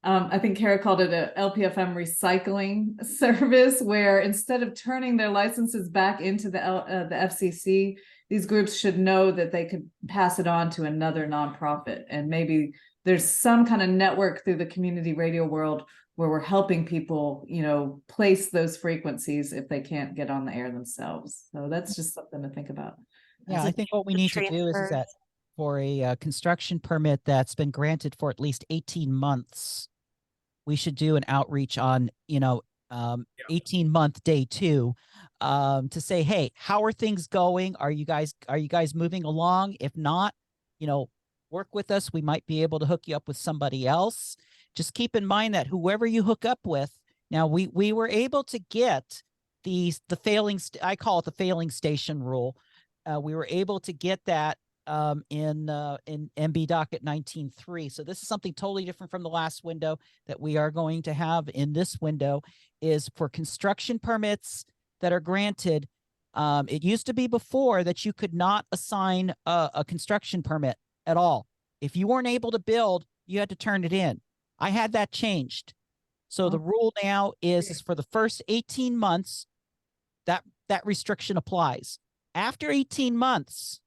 Speaker 4: I think Kara called it a LPFM recycling service, where instead of turning their licenses back into the FCC, these groups should know that they could pass it on to another nonprofit. And maybe there's some kind of network through the community radio world where we're helping people, place those frequencies if they can't get on the air themselves. So that's just something to think about.
Speaker 2: Yeah, I think what we need to do is that for a construction permit that's been granted for at least 18 months, we should do an outreach on, 18-month day 2 to say, hey, how are things going? Are you guys moving along? If not, work with us. We might be able to hook you up with somebody else. Just keep in mind that whoever you hook up with, now we were able to get the failing, I call it the failing station rule. We were able to get that in MB docket 19.3. So this is something totally different from the last window that we are going to have in this window is for construction permits that are granted. It used to be before that you could not assign a construction permit at all. If you weren't able to build, you had to turn it in. I had that changed. So the rule now is for the first 18 months, that restriction applies. After 18 months,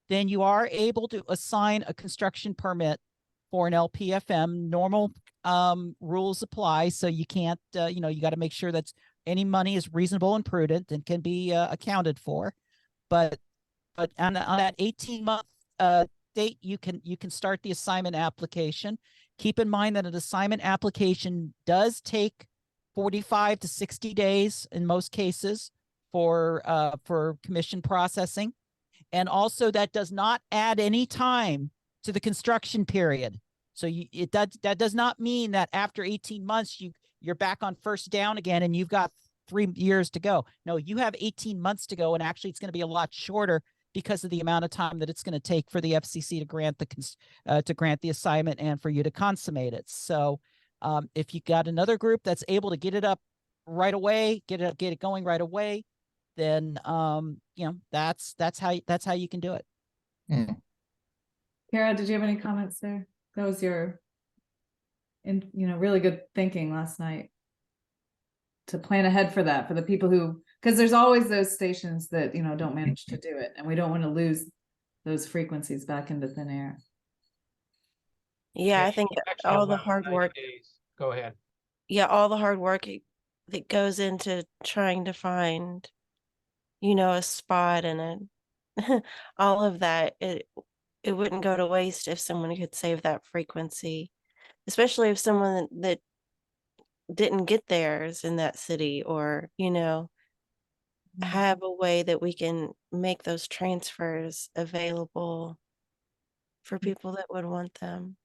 Speaker 2: then you are able to assign a construction permit for an LPFM. Normal rules apply. So you can't, you got to make sure that any money is reasonable and prudent and can be accounted for. But on that 18-month date, you can start the assignment application. Keep in mind that an assignment application does take 45 to 60 days in most cases for commission processing. And also that does not add any time to the construction period. So that does not mean that after 18 months, you're back on first down again and you've got 3 years to go. No, you have 18 months to go. And actually it's going to be a lot shorter because of the amount of time that it's going to take for the FCC to grant the assignment and for you to consummate it. So if you got another group that's able to get it up right away, get it going right away, then that's how you can do it.
Speaker 4: Kara, did you have any comments there? That was your really good thinking last night to plan ahead for that, for the people who, because there's always those stations that don't manage to do it, and we don't want to lose those frequencies back into thin air.
Speaker 8: Yeah, I think all the hard work.
Speaker 9: Go ahead.
Speaker 8: Yeah, all the hard work that goes into trying to find a spot and all of that, it wouldn't go to waste if someone could save that frequency, especially if someone that didn't get theirs in that city, or have a way that we can make those transfers available for people that would want them.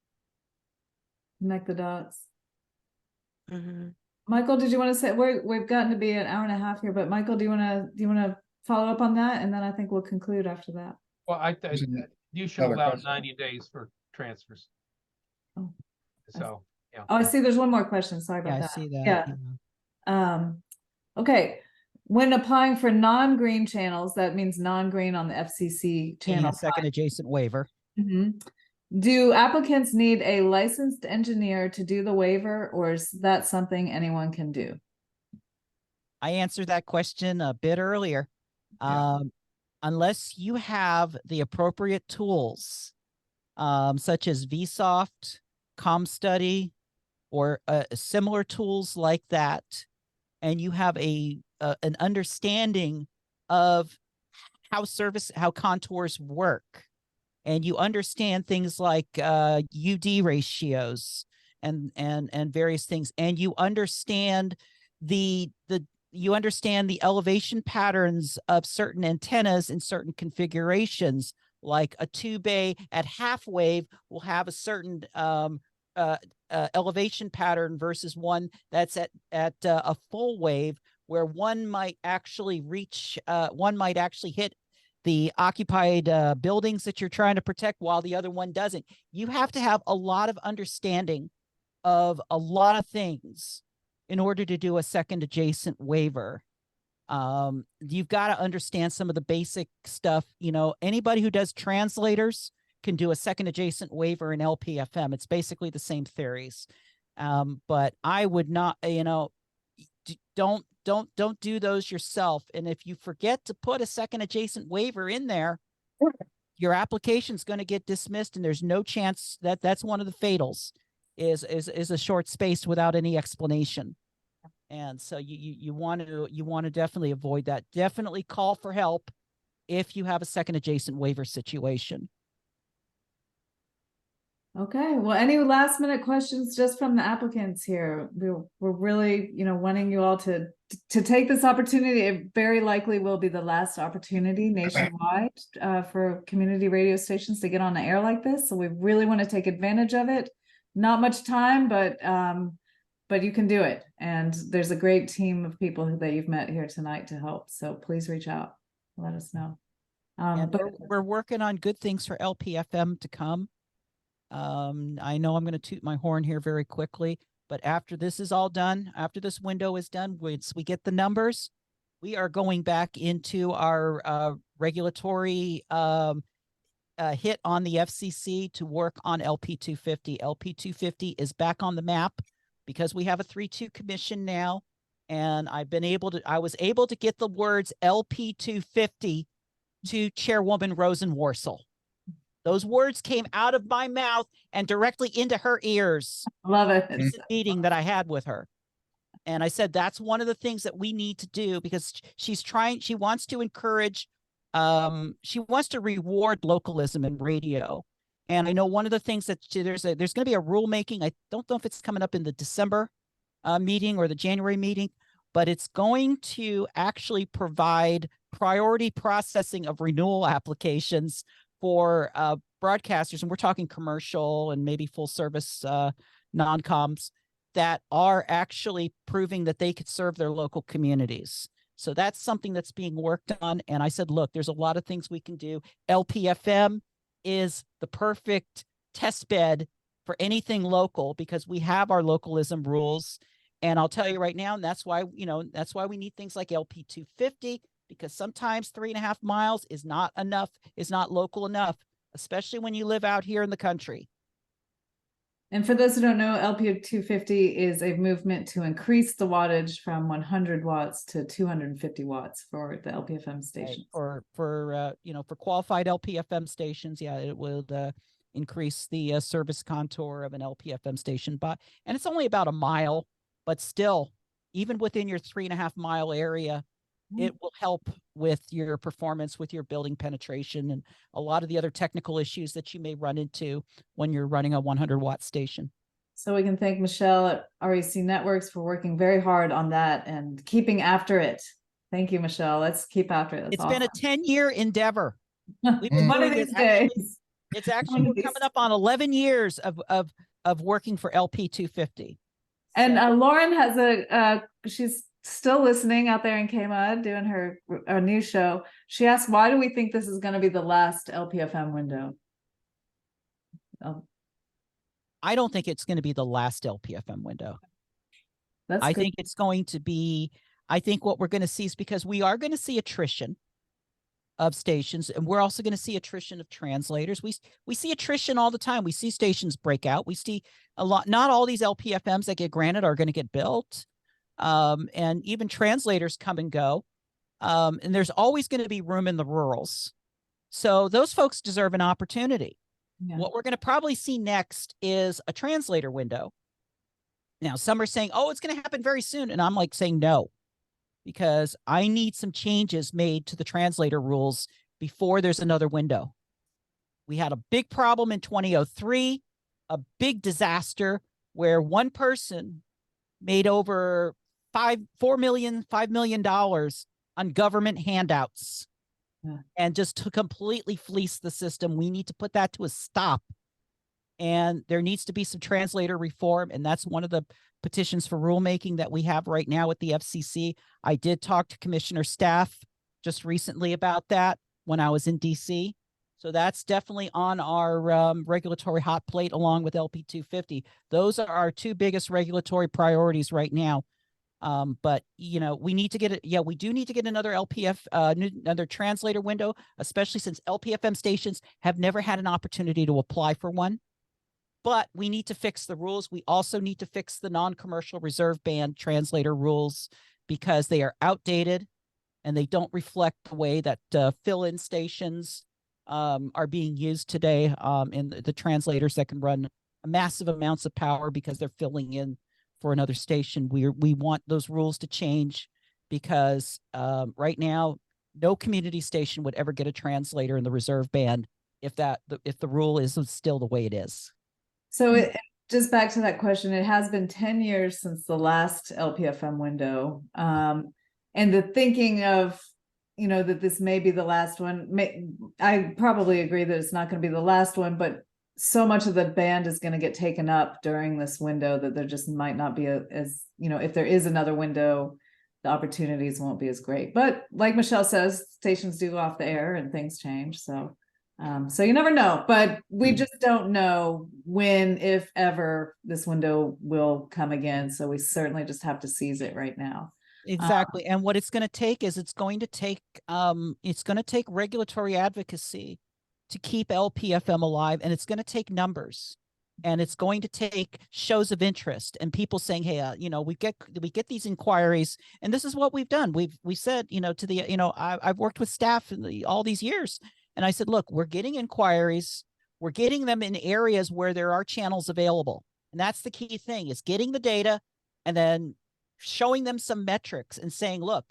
Speaker 4: Connect the dots.
Speaker 8: Mm-hmm.
Speaker 4: Michael, did you want to say, we've gotten to be an hour and a half here, but Michael, do you want to follow up on that? And then I think we'll conclude after that.
Speaker 9: Well, you should allow 90 days for transfers.
Speaker 4: Oh,
Speaker 9: so, yeah.
Speaker 4: Oh, I see. There's one more question. Sorry about that.
Speaker 2: I see that.
Speaker 4: Yeah. Okay. When applying for non-green channels, that means non-green on the FCC channel.
Speaker 2: Second adjacent waiver.
Speaker 4: Mhm. Do applicants need a licensed engineer to do the waiver, or is that something anyone can do?
Speaker 2: I answered that question a bit earlier.
Speaker 7: Yeah.
Speaker 2: Unless you have the appropriate tools, such as Vsoft, ComStudy, or similar tools like that, and you have an understanding of how contours work, and you understand things like UD ratios and various things, and you understand the elevation patterns of certain antennas in certain configurations, like a 2-bay at half wave will have a certain elevation pattern versus one that's at a full wave, where one might actually hit the occupied buildings that you're trying to protect while the other one doesn't. You have to have a lot of understanding of a lot of things in order to do a second adjacent waiver. You've got to understand some of the basic stuff. Anybody who does translators can do a second adjacent waiver in LPFM. It's basically the same theories. But I would not, don't do those yourself. And if you forget to put a second adjacent waiver in there, your application is going to get dismissed, and there's no chance that's one of the fatals is a short space without any explanation. And so you want to definitely avoid that. Definitely call for help if you have a second adjacent waiver situation.
Speaker 4: Okay, well, any last minute questions just from the applicants here? We're really, wanting you all to take this opportunity. It very likely will be the last opportunity nationwide for community radio stations to get on the air like this. So we really want to take advantage of it. Not much time, but you can do it. And there's a great team of people that you've met here tonight to help. So please reach out, let us know.
Speaker 2: But we're working on good things for LPFM to come. I know I'm going to toot my horn here very quickly, but after this is all done, after this window is done, once we get the numbers, we are going back into our regulatory hit on the FCC to work on LP250. LP250 is back on the map because we have a 3-2 commission now, and I was able to get the words LP250 to Chairwoman Rosenworcel. Those words came out of my mouth and directly into her ears.
Speaker 4: Love it.
Speaker 2: It's a meeting that I had with her. And I said, that's one of the things that we need to do, because she wants to encourage, she wants to reward localism in radio. And I know one of the things that there's going to be a rulemaking. I don't know if it's coming up in the December meeting or the January meeting, but it's going to actually provide priority processing of renewal applications for broadcasters, and we're talking commercial and maybe full service non-coms that are actually proving that they could serve their local communities. So that's something that's being worked on. And I said, look, there's a lot of things we can do. LPFM is the perfect test bed for anything local because we have our localism rules. And I'll tell you right now, and that's why we need things like LP250, because sometimes 3.5 miles is not enough, is not local enough, especially when you live out here in the country.
Speaker 4: And for those who don't know, LP250 is a movement to increase the wattage from 100 watts to 250 watts for the LPFM stations.
Speaker 2: Right. For qualified LPFM stations, yeah, it will increase the service contour of an LPFM station, and it's only about a mile, but still, even within your 3.5 mile area, it will help with your performance, with your building penetration, and a lot of the other technical issues that you may run into when you're running a 100-watt station.
Speaker 4: So we can thank Michelle at REC Networks for working very hard on that and keeping after it. Thank you, Michelle. Let's keep after it. That's
Speaker 2: It's been a 10-year endeavor. We've been
Speaker 4: one of
Speaker 2: doing
Speaker 4: these days.
Speaker 2: It's actually we're coming up on 11 years of working for LP250.
Speaker 4: And Lauren has she's still listening out there in KMUD doing her news show. She asked, why do we think this is going to be the last LPFM window?
Speaker 2: I don't think it's going to be the last LPFM window. I think it's going to be, I think what we're going to see is, because we are going to see attrition. of stations, and we're also going to see attrition of translators. We see attrition all the time. We see stations break out. We see a lot. Not all these LPFMs that get granted are going to get built, and even translators come and go. And there's always going to be room in the rurals. So those folks deserve an opportunity. Yeah. What we're going to probably see next is a translator window. Now, some are saying, oh, it's going to happen very soon. And I'm like saying no, because I need some changes made to the translator rules before there's another window. We had a big problem in 2003, a big disaster where one person made over $5 million on government handouts. Yeah. And just to completely fleece the system. We need to put that to a stop. And there needs to be some translator reform. And that's one of the petitions for rulemaking that we have right now with the FCC. I did talk to Commissioner Staff just recently about that when I was in DC. So that's definitely on our regulatory hot plate along with LP 250. Those are our two biggest regulatory priorities right now. But you know, we need to get it. Yeah, we do need to get another another translator window, especially since LPFM stations have never had an opportunity to apply for one. But we need to fix the rules. We also need to fix the non-commercial reserve band translator rules because they are outdated and they don't reflect the way that fill-in stations are being used today in the translators that can run massive amounts of power because they're filling in for another station. We want those rules to change because right now, no community station would ever get a translator in the reserve band if the rule is still the way it is.
Speaker 4: So just back to that question, it has been 10 years since the last LPFM window. And the thinking of, you know, that this may be the last one, I probably agree that it's not going to be the last one, but so much of the band is going to get taken up during this window that there just might not be as, you know, if there is another window, the opportunities won't be as great. But like Michelle says, stations do go off the air and things change. So you never know, but we just don't know when, if ever, this window will come again. So we certainly just have to seize it right now.
Speaker 2: Exactly. And what it's going to take is it's going to take regulatory advocacy to keep LPFM alive, and it's going to take numbers, and it's going to take shows of interest and people saying, hey, you know, we get these inquiries, and this is what we've done. We said, you know, to the, you know, I've worked with staff all these years. And I said, look, we're getting inquiries. We're getting them in areas where there are channels available. And that's the key thing, is getting the data and then showing them some metrics and saying, look,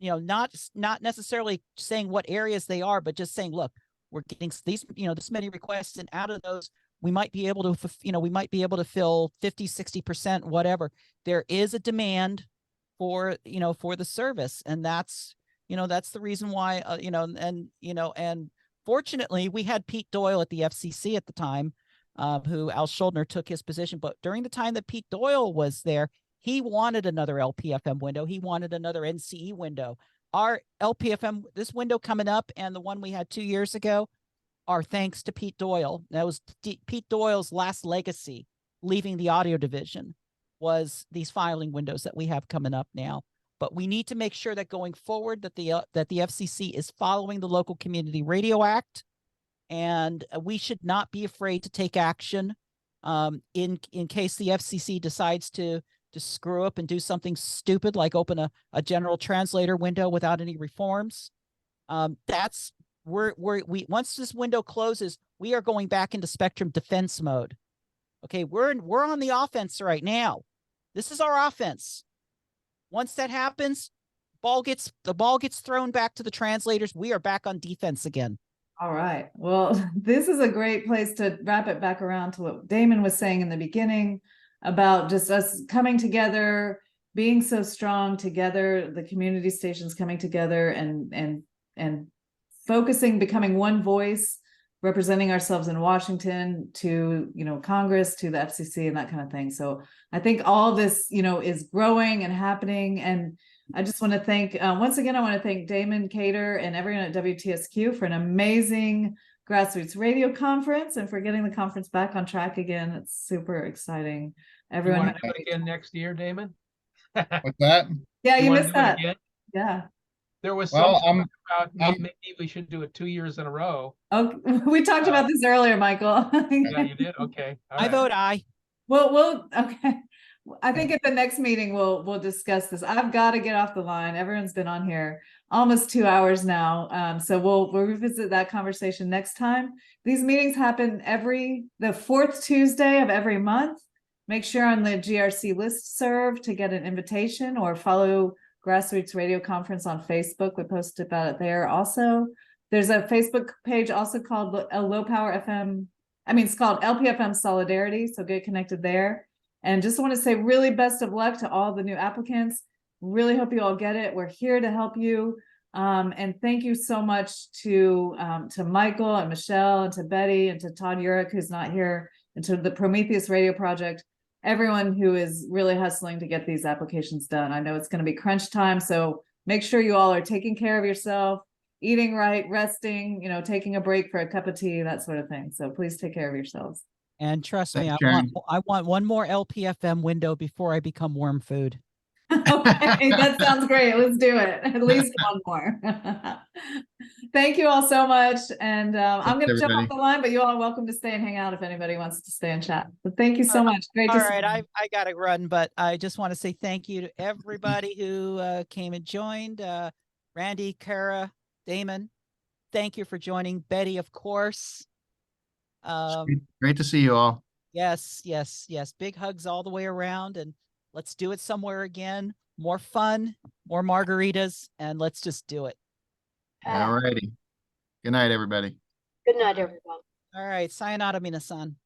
Speaker 2: you know, not necessarily saying what areas they are, but just saying, look, we're getting these, you know, this many requests, and out of those, we might be able to, you know, we might be able to fill 50, 60%, whatever. There is a demand for, you know, for the service. And that's, you know, that's the reason why, and fortunately we had Pete Doyle at the FCC at the time, who Al Schuldner took his position. But during the time that Pete Doyle was there, he wanted another LPFM window. He wanted another NCE window. Our LPFM, this window coming up and the one we had 2 years ago are thanks to Pete Doyle. That was Pete Doyle's last legacy leaving the audio division, was these filing windows that we have coming up now. But we need to make sure that going forward that the FCC is following the Local Community Radio Act, and we should not be afraid to take action in case the FCC decides to screw up and do something stupid like open a general translator window without any reforms. Once this window closes, we are going back into spectrum defense mode. Okay, we're on the offense right now. This is our offense. Once that happens, the ball gets thrown back to the translators. We are back on defense again.
Speaker 4: All right. Well, this is a great place to wrap it back around to what Damon was saying in the beginning about just us coming together, being so strong together, the community stations coming together and focusing, becoming one voice, representing ourselves in Washington to, you know, Congress, to the FCC and that kind of thing. So I think all this, you know, is growing and happening. And I just want to thank, once again, I want to thank Damon Cater and everyone at WTSQ for an amazing Grassroots Radio Conference and for getting the conference back on track again. It's super exciting. Everyone,
Speaker 9: you want to do it again next year, Damon?
Speaker 5: What's that?
Speaker 4: Yeah, you missed that. Yeah.
Speaker 9: There was
Speaker 5: Well,
Speaker 9: some talk about
Speaker 5: I'm-
Speaker 9: maybe we should do it 2 years in a row.
Speaker 4: Oh, we talked about this earlier, Michael.
Speaker 9: Yeah, you did? Okay. all
Speaker 2: I
Speaker 9: right.
Speaker 2: vote aye.
Speaker 4: We'll okay. I think at the next meeting we'll discuss this. I've got to get off the line. Everyone's been on here almost 2 hours now. So we'll revisit that conversation next time. These meetings happen the fourth Tuesday of every month. Make sure on the GRC listserv to get an invitation, or follow Grassroots Radio Conference on Facebook. We post about it there also. There's a Facebook page also called a Low Power FM. It's called LPFM Solidarity. So get connected there. And just want to say really best of luck to all the new applicants. Really hope you all get it. We're here to help you. And thank you so much to Michael and Michelle and to Betty and to Todd Urich, who's not here, and to the Prometheus Radio Project, everyone who is really hustling to get these applications done. I know it's going to be crunch time, so make sure you all are taking care of yourself, eating right, resting, taking a break for a cup of tea, that sort of thing. So please take care of yourselves.
Speaker 2: And trust me,
Speaker 5: Thanks,
Speaker 2: I
Speaker 5: Karen.
Speaker 2: want one more LPFM window before I become worm food.
Speaker 4: Okay, that sounds great. Let's do it. At least one more. Thank you all so much. And I'm going to jump off
Speaker 5: everybody.
Speaker 4: the line, but you all are welcome to stay and hang out if anybody wants to stay and chat. But thank you so much. Great
Speaker 2: All
Speaker 4: to see
Speaker 2: right,
Speaker 4: you.
Speaker 2: I got to run, but I just want to say thank you to everybody who came and joined. Randy, Kara, Damon, thank you for joining. Betty, of course.
Speaker 5: Great to see you all.
Speaker 2: Yes. Big hugs all the way around, and let's do it somewhere again. More fun, more margaritas, and let's just do it.
Speaker 5: All righty. Good night, everybody.
Speaker 1: Good night, everyone.
Speaker 2: All right. Sayonara, minasan.